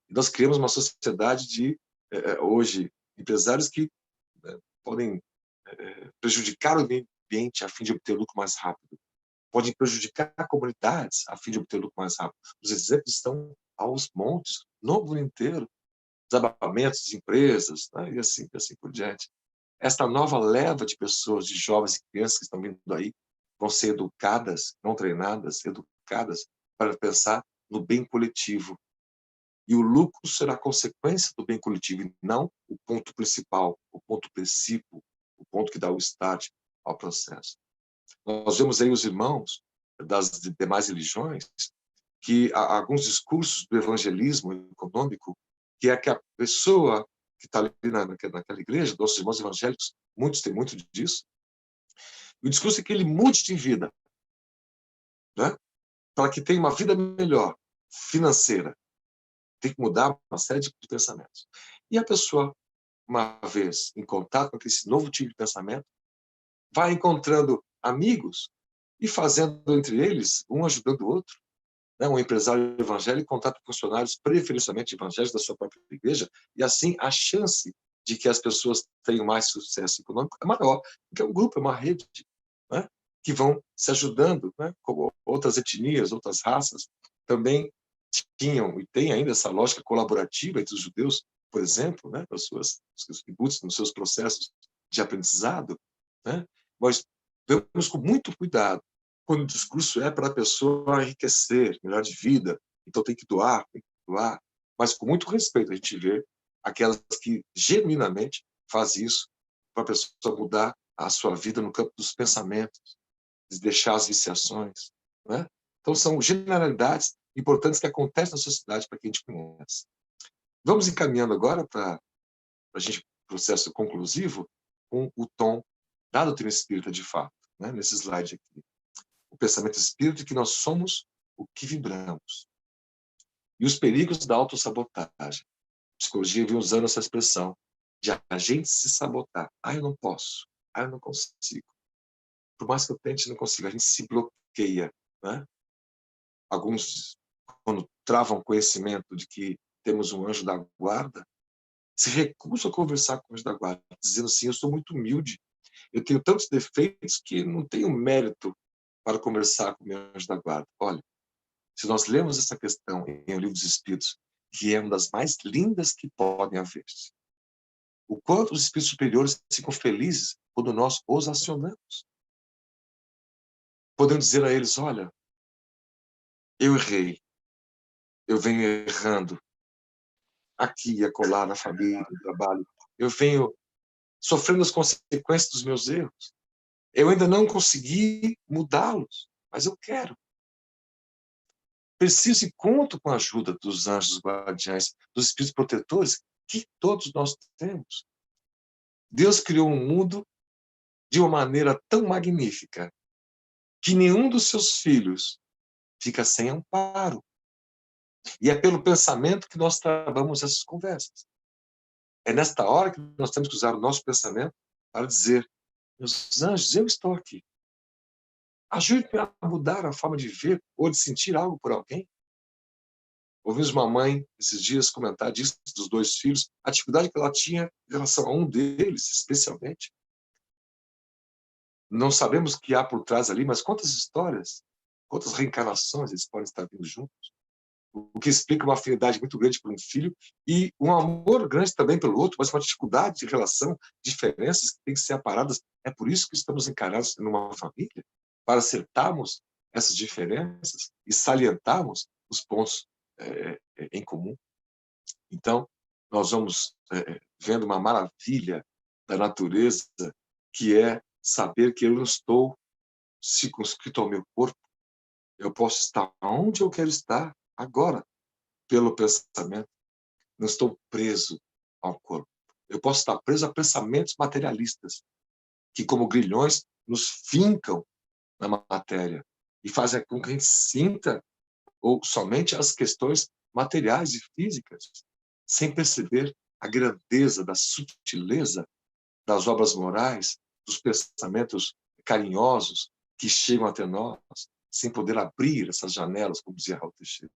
E nós criamos uma sociedade de, hoje, empresários que podem prejudicar o meio ambiente a fim de obter lucro mais rápido. Podem prejudicar comunidades a fim de obter lucro mais rápido. Os exemplos estão aos montes, no mundo inteiro. Desabamentos de empresas, né? E assim por diante. Esta nova leva de pessoas, de jovens e crianças que estão vindo aí, vão ser educadas, não treinadas, educadas para pensar no bem coletivo. E o lucro será consequência do bem coletivo, e não o ponto principal, o ponto princípio, o ponto que dá o start ao processo. Nós vemos aí os irmãos das demais religiões que há alguns discursos do evangelismo econômico, que é que a pessoa que está ali naquela igreja, nossos irmãos evangélicos, muitos têm muito disso, o discurso é que ele mude de vida, né? Para que tenha uma vida melhor, financeira. Tem que mudar uma série de pensamentos. E a pessoa uma vez em contato com esse novo tipo de pensamento, vai encontrando amigos e fazendo entre eles, um ajudando o outro. Né? Um empresário evangélico contata funcionários preferencialmente evangélicos da sua própria igreja, e assim a chance de que as pessoas tenham mais sucesso econômico é maior, porque é um grupo, é uma rede, né? Que vão se ajudando, né? Como outras etnias, outras raças também tinham e têm ainda essa lógica colaborativa entre os judeus, por exemplo, né? Nos seus kibbutz, nos seus processos de aprendizado, né? Nós vemos com muito cuidado quando o discurso é para a pessoa enriquecer, melhor de vida, então tem que doar, mas com muito respeito a gente vê aquelas que genuinamente fazem isso para a pessoa mudar a sua vida no campo dos pensamentos, de deixar as viciações, né? Então são generalidades importantes que acontecem na sociedade para que a gente conheça. Vamos encaminhando agora para a gente processo conclusivo com o tom da doutrina espírita de fato, né? Nesse slide aqui. O pensamento espírita é que nós somos o que vibramos. E os perigos da autossabotagem. A psicologia vem usando essa expressão de a gente se sabotar. Eu não posso. Eu não consigo. Por mais que eu tente, não consigo. A gente se bloqueia, né? Alguns, quando travam conhecimento de que temos um anjo da guarda, se recusam a conversar com o anjo da guarda, dizendo assim, eu sou muito humilde, eu tenho tantos defeitos que não tenho mérito para conversar com o meu anjo da guarda. Olha, se nós lemos essa questão em O Livro dos Espíritos, que é uma das mais lindas que podem haver, o quanto os espíritos superiores ficam felizes quando nós os acionamos. Podemos dizer a eles, olha, eu errei, eu venho errando aqui e acolá na família, no trabalho, eu venho sofrendo as consequências dos meus erros. Eu ainda não consegui mudá-los, mas eu quero. Preciso e conto com a ajuda dos anjos guardiães, dos espíritos protetores, que todos nós temos. Deus criou um mundo de uma maneira tão magnífica que nenhum dos seus filhos fica sem amparo. E é pelo pensamento que nós travamos essas conversas. É nesta hora que nós temos que usar o nosso pensamento para dizer, meus anjos, eu estou aqui. Ajude-me a mudar a forma de ver ou de sentir algo por alguém. Ouvimos uma mãe, esses dias, comentar disso dos dois filhos, a dificuldade que ela tinha em relação a um deles, especialmente. Não sabemos o que há por trás ali, mas quantas histórias, quantas reencarnações eles podem estar vindo juntos. O que explica uma afinidade muito grande por um filho e um amor grande também pelo outro, mas uma dificuldade de relação, diferenças que têm que ser aparadas. É por isso que estamos encarnados numa família, para acertarmos essas diferenças e salientarmos os pontos em comum. Então, nós vamos vendo uma maravilha da natureza, que é saber que eu não estou circunscrito ao meu corpo. Eu posso estar onde eu quero estar agora, pelo pensamento. Não estou preso ao corpo. Eu posso estar preso a pensamentos materialistas, que como grilhões nos fincam na matéria e fazem com que a gente sinta ou somente as questões materiais e físicas, sem perceber a grandeza da sutileza das obras morais, dos pensamentos carinhosos que chegam até nós, sem poder abrir essas janelas, como dizia Raul Teixeira.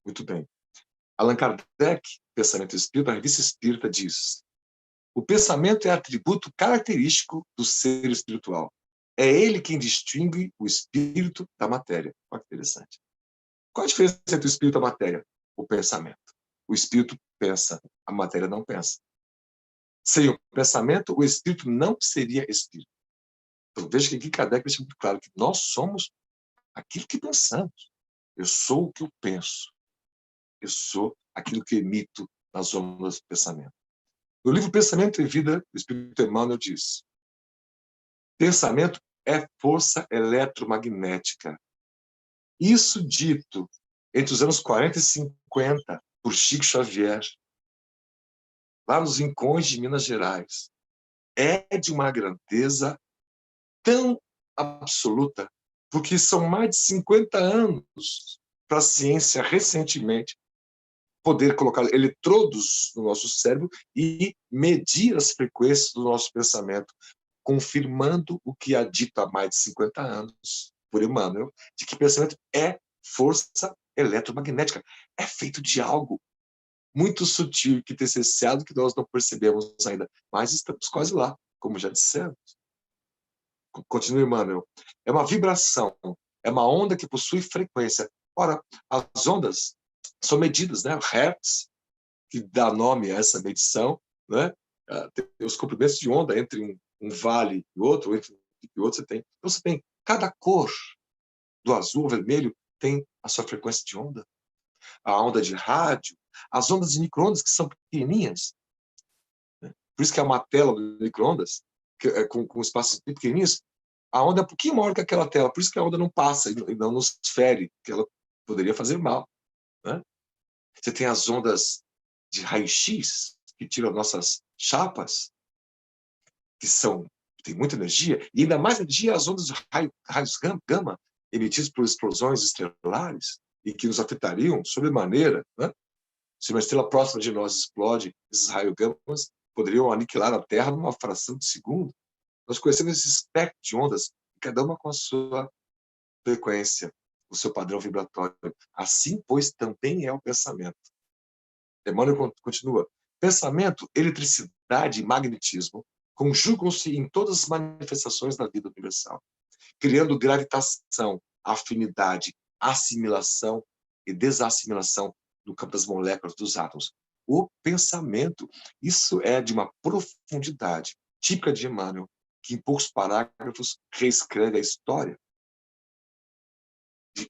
Muito bem. Allan Kardec, Pensamento Espírita, a Revista Espírita, diz: o pensamento é atributo característico do ser espiritual. É ele quem distingue o espírito da matéria. Olha que interessante. Qual a diferença entre o espírito e a matéria? O pensamento. O espírito pensa, a matéria não pensa. Sem o pensamento, o espírito não seria espírito. Então, veja que aqui Kardec deixa muito claro que nós somos aquilo que pensamos. Eu sou o que eu penso. Eu sou aquilo que emito nas ondas do pensamento. No livro Pensamento e Vida, o Espírito Emmanuel diz: pensamento é força eletromagnética. Isso dito entre os anos 40 e 50 por Chico Xavier, lá nos rincões de Minas Gerais, é de uma grandeza tão absoluta, porque são mais de 50 anos para a ciência recentemente poder colocar eletrodos no nosso cérebro e medir as frequências do nosso pensamento, confirmando o que é dito há mais de 50 anos por Emmanuel, de que pensamento é força eletromagnética, é feito de algo muito sutil, quintessenciado, que nós não percebemos ainda, mas estamos quase lá, como já dissemos. Continua, Emmanuel. É uma vibração, é uma onda que possui frequência. Ora, as ondas são medidas, né? Hertz, que dá nome a essa medição, né? Tem os comprimentos de onda entre um vale e outro, entre um e outro você tem. Então você tem cada cor do azul ao vermelho tem a sua frequência de onda. A onda de rádio, as ondas de micro-ondas, que são pequenininhas, né? Por isso que é uma tela do micro-ondas, com espaços pequenininhos, a onda é um pouquinho maior que aquela tela, por isso que a onda não passa e não nos fere, que ela poderia fazer mal, né? Você tem as ondas de raio-x, que tiram nossas chapas, que têm muita energia, e ainda mais energia as ondas de raios gama, emitidas por explosões estelares, e que nos afetariam sobremaneira, né? Se uma estrela próxima de nós explode, esses raios gamas poderiam aniquilar a Terra numa fração de segundo. Nós conhecemos esse espectro de ondas, cada uma com a sua frequência, o seu padrão vibratório. Assim, pois, também é o pensamento. Emmanuel continua. Pensamento, eletricidade e magnetismo conjugam-se em todas as manifestações da vida universal, criando gravitação, afinidade, assimilação e desassimilação no campo das moléculas dos átomos. O pensamento, isso é de uma profundidade típica de Emmanuel, que em poucos parágrafos reescreve a história.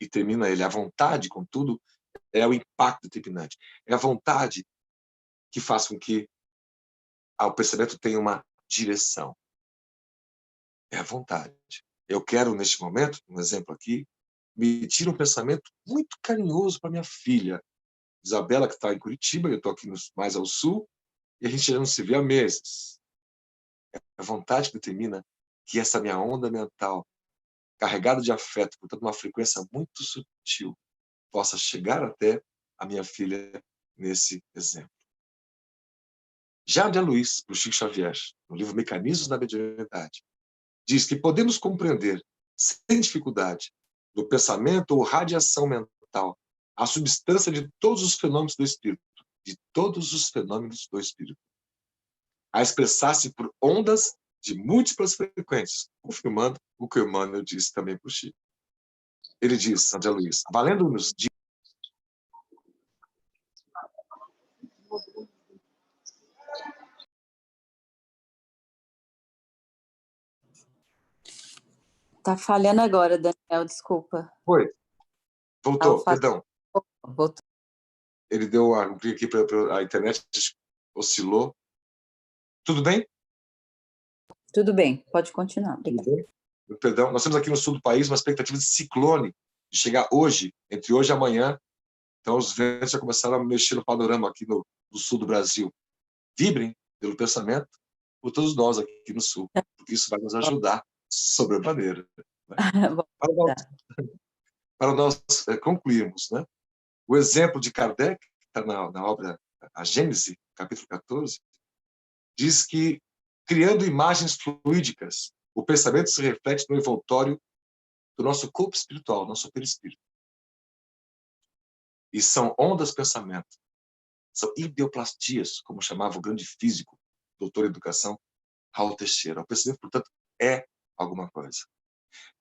E termina ele. A vontade, contudo, é o impacto determinante. É a vontade que faz com que o pensamento tenha uma direção. É a vontade. Eu quero, neste momento, um exemplo aqui, me tira um pensamento muito carinhoso para minha filha, Isabela, que está em Curitiba, eu estou aqui mais ao sul, e a gente já não se vê há meses. É a vontade que determina que essa minha onda mental, carregada de afeto, portanto, uma frequência muito sutil, possa chegar até a minha filha nesse exemplo. Já André Luiz, para o Chico Xavier, no livro Mecanismos da Mediunidade, diz que podemos compreender, sem dificuldade, do pensamento ou radiação mental, a substância de todos os fenômenos do espírito, a expressar-se por ondas de múltiplas frequências, confirmando o que o Emmanuel disse também para o Chico. Ele diz, André Luiz, valendo-nos de Tá falhando agora, Daniel, desculpa. Foi. Voltou, perdão. Voltou. Ele deu um clique aqui para a internet, oscilou. Tudo bem? Tudo bem, pode continuar. Tudo bem? Perdão, nós temos aqui no sul do país uma expectativa de ciclone, de chegar hoje, entre hoje e amanhã. Então, os ventos já começaram a mexer no panorama aqui no sul do Brasil. Vibrem pelo pensamento por todos nós aqui no sul, porque isso vai nos ajudar sobremaneira. Né? Para nós concluirmos, né? O exemplo de Kardec, que está na obra A Gênese, capítulo 14, diz que, criando imagens fluídicas, o pensamento se reflete no envoltório do nosso corpo espiritual, nosso perispírito. E são ondas pensamento, são ideoplastias, como chamava o grande físico, doutor em educação, Raul Teixeira. O pensamento, portanto, é alguma coisa.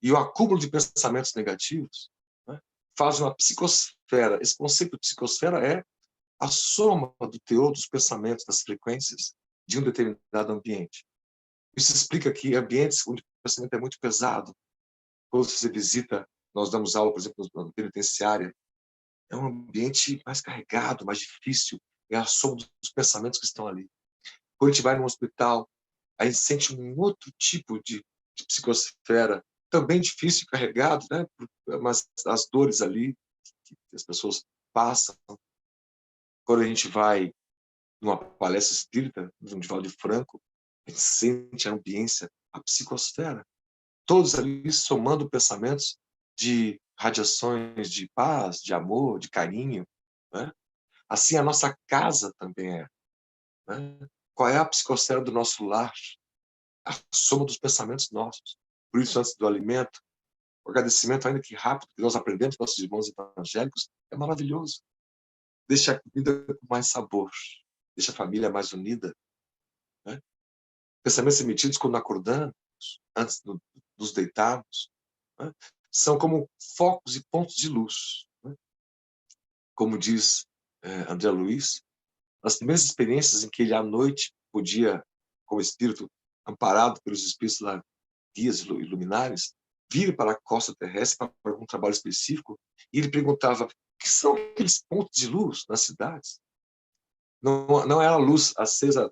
E o acúmulo de pensamentos negativos, né, faz uma psicosfera. Esse conceito de psicosfera é a soma do teor dos pensamentos, das frequências de um determinado ambiente. Isso explica que ambientes onde o pensamento é muito pesado, quando você visita, nós damos aula, por exemplo, na penitenciária, é um ambiente mais carregado, mais difícil, é a soma dos pensamentos que estão ali. Quando a gente vai num hospital, a gente sente um outro tipo de psicosfera, também difícil e carregado, né? Mas as dores ali que as pessoas passam. Quando a gente vai numa palestra espírita, no Divaldo Franco, a gente sente a ambiência, a psicosfera. Todos ali somando pensamentos de radiações de paz, de amor, de carinho, né? Assim a nossa casa também é. Né? Qual é a psicosfera do nosso lar? A soma dos pensamentos nossos. Por isso, antes do alimento, o agradecimento, ainda que rápido, que nós aprendemos com nossos irmãos evangélicos, é maravilhoso. Deixa a comida com mais sabor. Deixa a família mais unida. Né? Pensamentos emitidos quando acordamos, antes de nos deitarmos, né? São como focos e pontos de luz. Né? Como diz André Luiz, as primeiras experiências em que ele, à noite, podia, com o espírito amparado pelos espíritos lá, guias e luminares, vir para a costa terrestre para algum trabalho específico, e ele perguntava: o que são aqueles pontos de luz nas cidades? Não era a luz acesa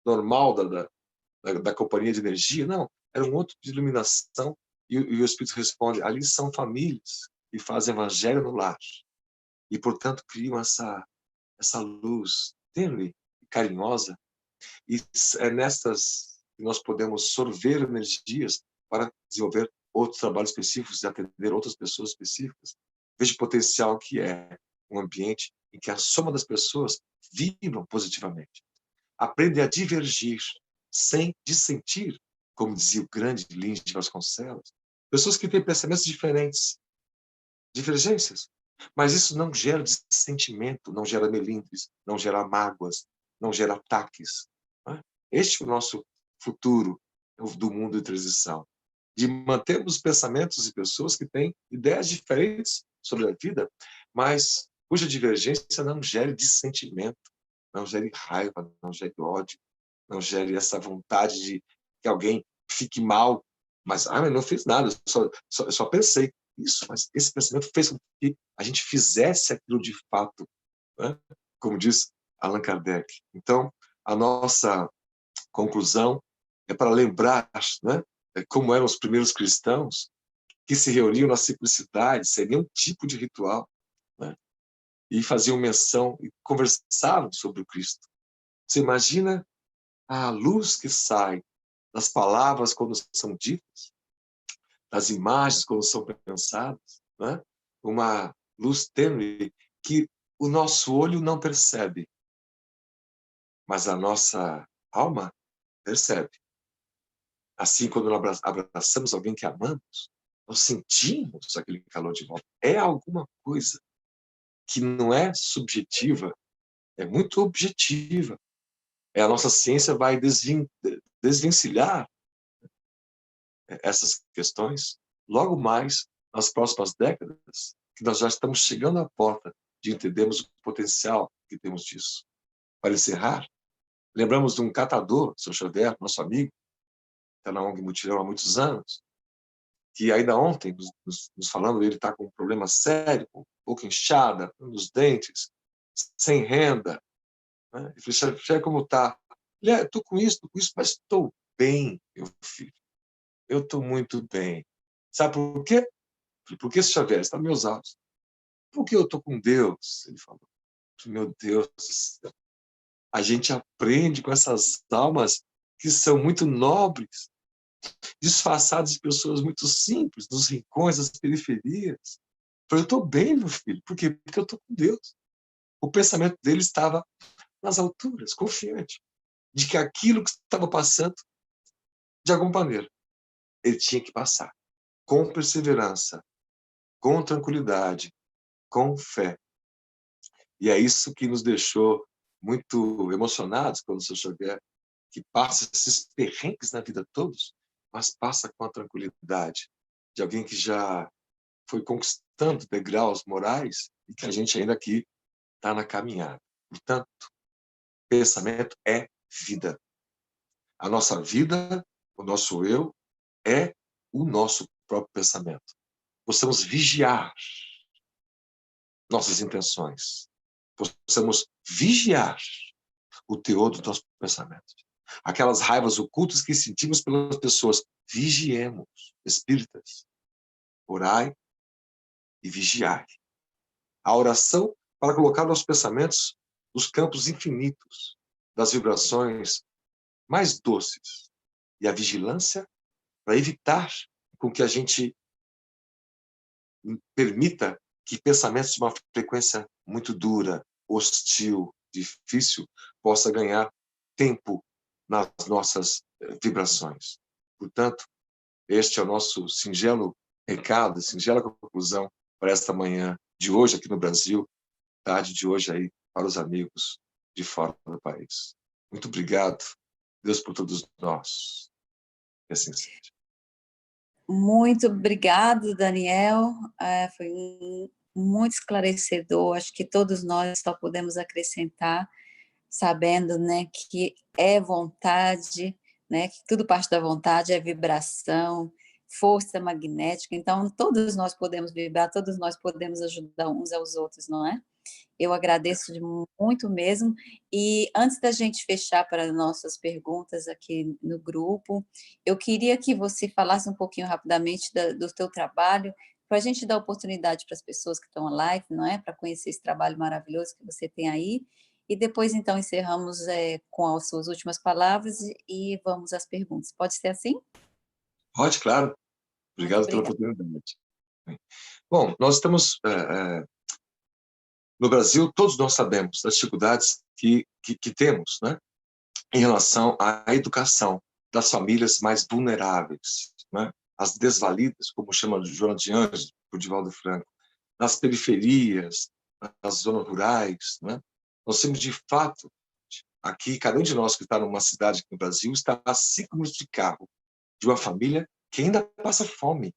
normal da companhia de energia, não. Era um outro tipo de iluminação, e o Espírito responde: ali são famílias que fazem evangelho no lar, e, portanto, criam essa luz tênue e carinhosa, e é nestas que nós podemos sorver energias para desenvolver outros trabalhos específicos e atender outras pessoas específicas. Veja o potencial que é um ambiente em que a soma das pessoas vibram positivamente. Aprende a divergir sem dissentir, como dizia o grande Lins de Vasconcelos. Pessoas que têm pensamentos diferentes, divergências. Mas isso não gera dissentimento, não gera melindres, não gera mágoas, não gera ataques. Né? Este é o nosso futuro do mundo de transição. De mantermos pensamentos e pessoas que têm ideias diferentes sobre a vida, mas cuja divergência não gere dissentimento, não gere raiva, não gere ódio, não gere essa vontade de que alguém fique mal. Mas, eu não fiz nada, eu só pensei isso, mas esse pensamento fez com que a gente fizesse aquilo de fato, né? Como diz Allan Kardec. Então, a nossa conclusão é para lembrar, né, como eram os primeiros cristãos, que se reuniam na simplicidade, sem nenhum tipo de ritual, né, e faziam menção e conversavam sobre o Cristo. Você imagina a luz que sai das palavras quando são ditas, das imagens quando são pensadas, né? Uma luz tênue que o nosso olho não percebe, mas a nossa alma percebe. Assim, quando nós abraçamos alguém que amamos, nós sentimos aquele calor de volta. É alguma coisa que não é subjetiva, é muito objetiva. A nossa ciência vai desvencilhar essas questões logo mais nas próximas décadas, que nós já estamos chegando à porta de entendermos o potencial que temos disso. Para encerrar, lembramos de um catador, seu Xavier, nosso amigo, que está na ONG Mutirão há muitos anos, que ainda ontem, nos falando, ele está com um problema sério, com boca inchada, nos dentes, sem renda. Né? Eu falei: Xavier, como está? Ele: estou com isso, mas estou bem, meu filho. Eu estou muito bem. Sabe por quê? Porque esse Xavier está nos meus áudios. Porque eu estou com Deus, ele falou. Meu Deus do céu. A gente aprende com essas almas que são muito nobres, disfarçadas de pessoas muito simples, nos rincões, das periferias. Eu estou bem, meu filho. Por quê? Porque eu estou com Deus. O pensamento dele estava nas alturas, confiante, de que aquilo que estava passando, de alguma maneira, ele tinha que passar. Com perseverança, com tranquilidade, com fé. E é isso que nos deixou muito emocionados quando o Sr. Xavier, que passa esses perrengues na vida todos, mas passa com a tranquilidade de alguém que já foi conquistando degraus morais e que a gente ainda aqui está na caminhada. Portanto, pensamento é vida. A nossa vida, o nosso eu, é o nosso próprio pensamento. Possamos vigiar nossas intenções. Possamos vigiar o teor dos nossos pensamentos. Aquelas raivas ocultas que sentimos pelas pessoas. Vigiemos, espíritas. Orai e vigiai. A oração para colocar nossos pensamentos nos campos infinitos das vibrações mais doces. E a vigilância para evitar com que a gente permita que pensamentos de uma frequência muito dura, hostil, difícil, possa ganhar tempo nas nossas vibrações. Portanto, este é o nosso singelo recado, singela conclusão para esta manhã de hoje aqui no Brasil, tarde de hoje aí para os amigos de fora do país. Muito obrigado, Deus por todos nós. Que assim seja. Muito obrigado, Daniel. Foi muito esclarecedor. Acho que todos nós só podemos acrescentar, sabendo, né, que é vontade, né, que tudo parte da vontade, é vibração, força magnética. Então, todos nós podemos vibrar, todos nós podemos ajudar uns aos outros, não é? Eu agradeço muito mesmo. E antes da gente fechar para nossas perguntas aqui no grupo, eu queria que você falasse um pouquinho rapidamente do teu trabalho, para a gente dar oportunidade para as pessoas que estão live, não é? Para conhecer esse trabalho maravilhoso que você tem aí. E depois, então, encerramos com as suas últimas palavras e vamos às perguntas. Pode ser assim? Pode, claro. Muito Obrigado pela obrigada. oportunidade. Bom, nós estamos no Brasil, todos nós sabemos das dificuldades que temos, né, em relação à educação das famílias mais vulneráveis, né, as desvalidas, como chama Joana de Anjos, por Divaldo Franco, nas periferias, nas zonas rurais, né. Nós temos, de fato, aqui, cada um de nós que está numa cidade aqui no Brasil está a 5 minutos de carro de uma família que ainda passa fome,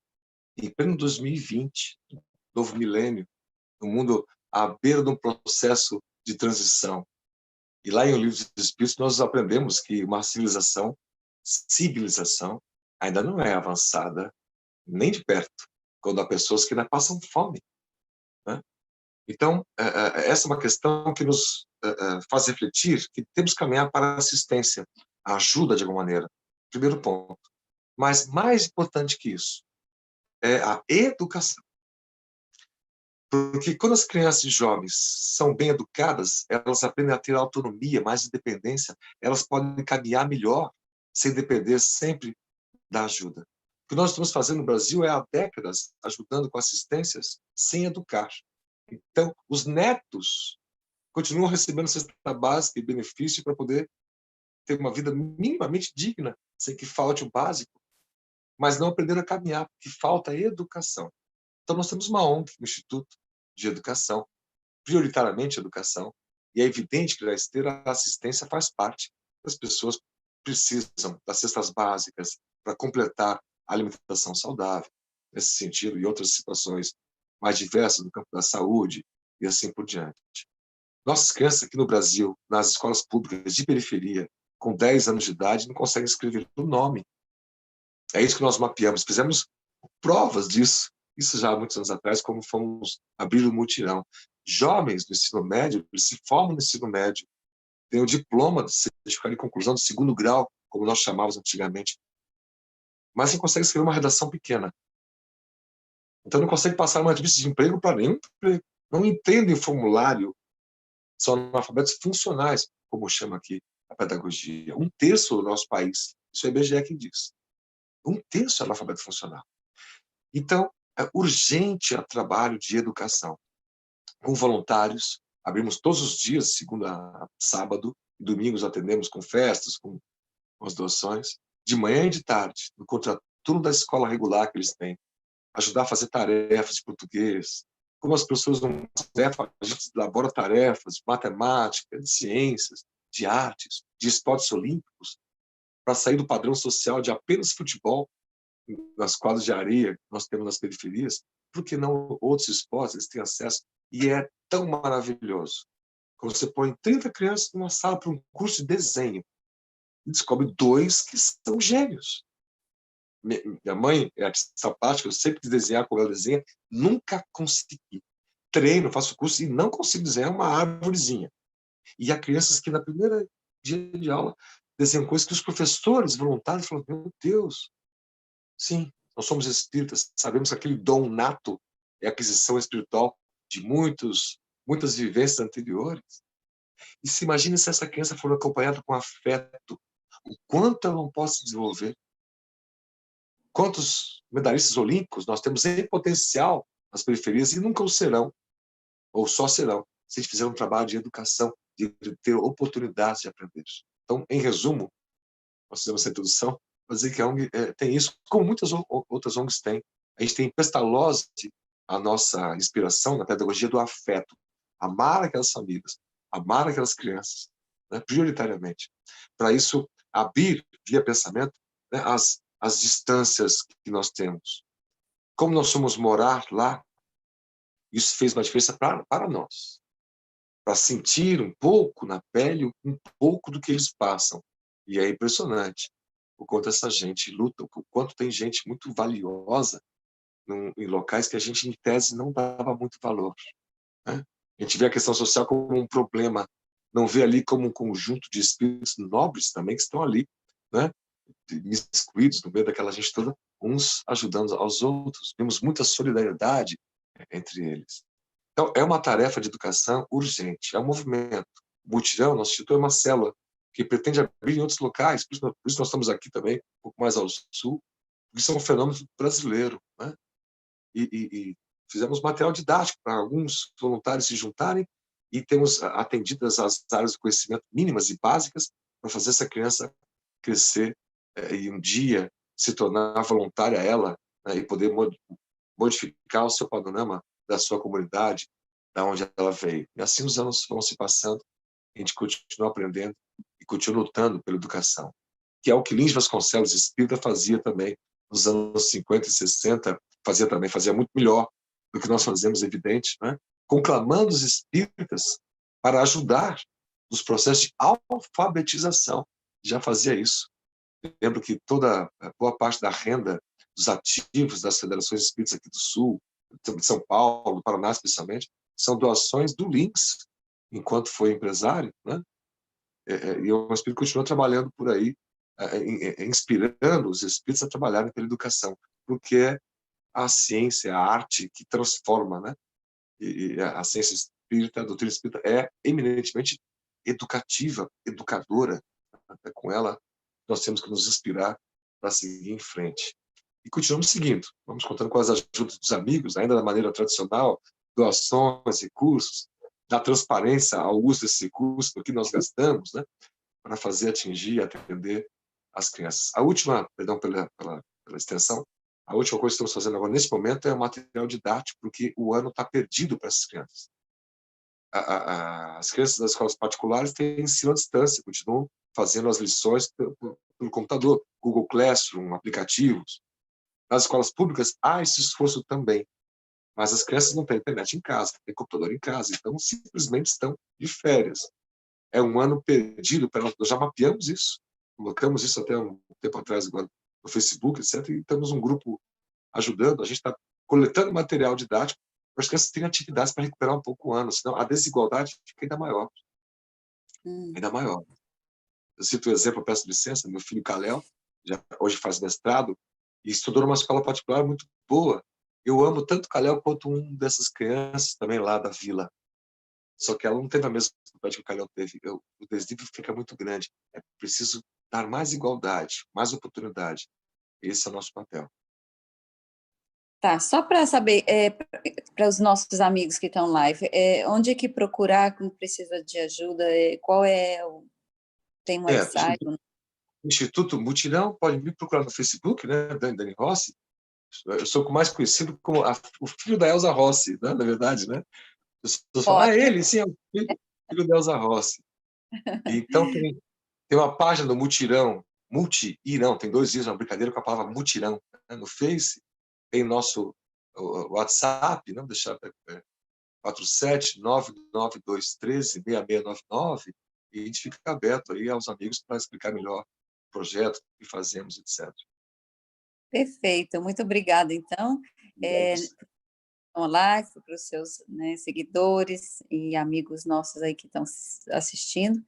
em pleno 2020, novo milênio, no mundo à beira de um processo de transição. E lá em O Livro dos Espíritos nós aprendemos que uma civilização, ainda não é avançada nem de perto, quando há pessoas que ainda passam fome, né? Então, essa é uma questão que nos faz refletir que temos que caminhar para a assistência, a ajuda de alguma maneira. Primeiro ponto. Mas mais importante que isso é a educação. Porque quando as crianças e jovens são bem educadas, elas aprendem a ter autonomia, mais independência, elas podem caminhar melhor, sem depender sempre da ajuda. O que nós estamos fazendo no Brasil é há décadas ajudando com assistências sem educar. Então, os netos continuam recebendo cesta básica e benefício para poder ter uma vida minimamente digna, sem que falte o básico, mas não aprenderam a caminhar, porque falta educação. Então, nós temos uma ONG, um Instituto de Educação, prioritariamente educação, e é evidente que a esteira assistência faz parte. As pessoas precisam das cestas básicas para completar a alimentação saudável, nesse sentido, e outras situações mais diversas no campo da saúde, e assim por diante. Nossas crianças aqui no Brasil, nas escolas públicas de periferia, com 10 anos de idade, não conseguem escrever o nome. É isso que nós mapeamos, fizemos provas disso, isso já há muitos anos atrás, como fomos abrir o mutirão. Jovens do ensino médio, eles se formam no ensino médio, têm o diploma de certificado de conclusão do 2º grau, como nós chamávamos antigamente, mas não conseguem escrever uma redação pequena. Então não conseguem passar uma entrevista de emprego para nenhum emprego. Não entendem o formulário, são analfabetos funcionais, como chama aqui a pedagogia. 1/3 do nosso país, isso é o IBGE que diz. 1/3 é analfabeto funcional. Então, é urgente o trabalho de educação. Com voluntários, abrimos todos os dias, segunda a sábado, e domingos atendemos com festas, com as doações, de manhã e de tarde, no contraturno da escola regular que eles têm, ajudar a fazer tarefas de português. Como as pessoas não fazem, a gente elabora tarefas de matemática, de ciências, de artes, de esportes olímpicos, para sair do padrão social de apenas futebol, nas quadras de areia que nós temos nas periferias, porque não outros esportes eles têm acesso, e é tão maravilhoso. Quando você põe 30 crianças numa sala para um curso de desenho, e descobre 2 que são gênios. Minha mãe é artista plástica, eu sempre quis desenhar como ela desenha, nunca consegui. Treino, faço curso e não consigo desenhar uma árvorezinha. E há crianças que, na primeira dia de aula, desenham coisas que os professores voluntários falam: meu Deus, sim, nós somos espíritas, sabemos que aquele dom nato é aquisição espiritual de muitas vivências anteriores. E se imagine se essa criança for acompanhada com afeto, o quanto ela não pode se desenvolver. Quantos medalhistas olímpicos nós temos em potencial nas periferias e nunca o serão, ou só serão, se a gente fizer um trabalho de educação, de ter oportunidades de aprender. Então, em resumo, nós fizemos essa introdução, para dizer que a ONG tem isso, como muitas outras ONGs têm. A gente tem em Pestalozzi a nossa inspiração na pedagogia do afeto. Amar aquelas famílias, amar aquelas crianças, né, prioritariamente. Para isso, abrir, via pensamento, né, as distâncias que nós temos. Como nós fomos morar lá, isso fez uma diferença para nós. Para sentir um pouco na pele, um pouco do que eles passam. E é impressionante o quanto essa gente luta, o quanto tem gente muito valiosa em locais que a gente, em tese, não dava muito valor. Né? A gente vê a questão social como um problema, não vê ali como um conjunto de espíritos nobres também que estão ali, né? Miscuídos no meio daquela gente toda, uns ajudando aos outros. Vemos muita solidariedade entre eles. Então, é uma tarefa de educação urgente, é um movimento. O mutirão, nosso instituto, é uma célula que pretende abrir em outros locais, por isso nós estamos aqui também, um pouco mais ao sul, porque isso é um fenômeno brasileiro. Né? E fizemos material didático para alguns voluntários se juntarem e temos atendidas as áreas de conhecimento mínimas e básicas para fazer essa criança crescer e um dia se tornar voluntária ela, né, e poder modificar o seu panorama da sua comunidade, da onde ela veio. E assim os anos vão se passando, a gente continua aprendendo e continua lutando pela educação, que é o que Lins Vasconcelos espírita fazia também nos anos 50 e 60, fazia muito melhor do que nós fazemos, evidente, né? Conclamando os espíritas para ajudar nos processos de alfabetização. Já fazia isso. Eu lembro que boa parte da renda dos ativos das federações espíritas aqui do Sul, de São Paulo, do Paraná especialmente, são doações do Lins, enquanto foi empresário, né? E o espírito continuou trabalhando por aí, inspirando os espíritos a trabalharem pela educação, porque é a ciência, a arte que transforma, né? E a ciência espírita, a doutrina espírita é eminentemente educativa, educadora. É com ela nós temos que nos inspirar para seguir em frente. E continuamos seguindo. Vamos contando com as ajudas dos amigos, ainda da maneira tradicional, doações, recursos, da transparência ao uso desse recurso, do que nós gastamos, né, para fazer atingir e atender as crianças. A última, perdão pela extensão, a última coisa que estamos fazendo agora, nesse momento, é o material didático, porque o ano está perdido para essas crianças. As crianças das escolas particulares têm ensino à distância, continuam fazendo as lições pelo computador, Google Classroom, aplicativos. Nas escolas públicas, há esse esforço também, mas as crianças não têm internet em casa, não têm computador em casa, então simplesmente estão de férias. É um ano perdido, nós já mapeamos isso, colocamos isso até um tempo atrás agora no Facebook, etc., e temos um grupo ajudando, a gente está coletando material didático para as crianças terem atividades para recuperar um pouco o ano, senão a desigualdade fica ainda maior. Ainda maior. Eu cito o exemplo, eu peço licença, meu filho Kalel, hoje faz mestrado, e estudou numa escola particular muito boa. Eu amo tanto Kalel quanto um dessas crianças também lá da vila. Só que ela não teve a mesma dificuldade que o Kalel teve. O deslíquio fica muito grande. É preciso dar mais igualdade, mais oportunidade. Esse é o nosso papel. Tá, só para saber, para os nossos amigos que estão live, onde é que procurar quando precisa de ajuda? Tem um website? Instituto Mutirão, pode me procurar no Facebook, né, Dani Rossi. Eu sou mais conhecido como o filho da Elza Rossi, né, na verdade, né? As pessoas falam, ele, sim, é o filho da Elza Rossi. E, então, tem uma página do Mutirão, Multi-Irão, tem 2 dias, uma brincadeira com a palavra Mutirão, né, no Face, tem nosso WhatsApp, não deixar 47992136699, e a gente fica aberto aí aos amigos para explicar melhor o projeto, o que fazemos, etc. Perfeito, muito obrigada, então. Live para os seus, né, seguidores e amigos nossos aí que estão assistindo,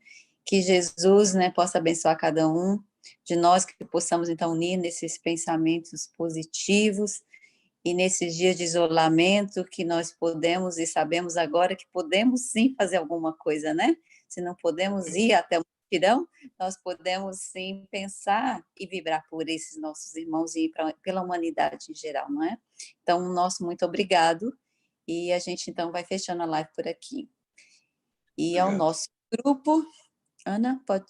que Jesus, né, possa abençoar cada um de nós, que possamos, então, unir nesses pensamentos positivos e nesses dias de isolamento que nós podemos e sabemos agora que podemos sim fazer alguma coisa, né? Se não podemos ir até o mutirão, nós podemos sim pensar e vibrar por esses nossos irmãos e pela humanidade em geral, não é? Então, nosso muito obrigado, e a gente então vai fechando a live por aqui. E ao Obrigado. nosso grupo, Ana, pode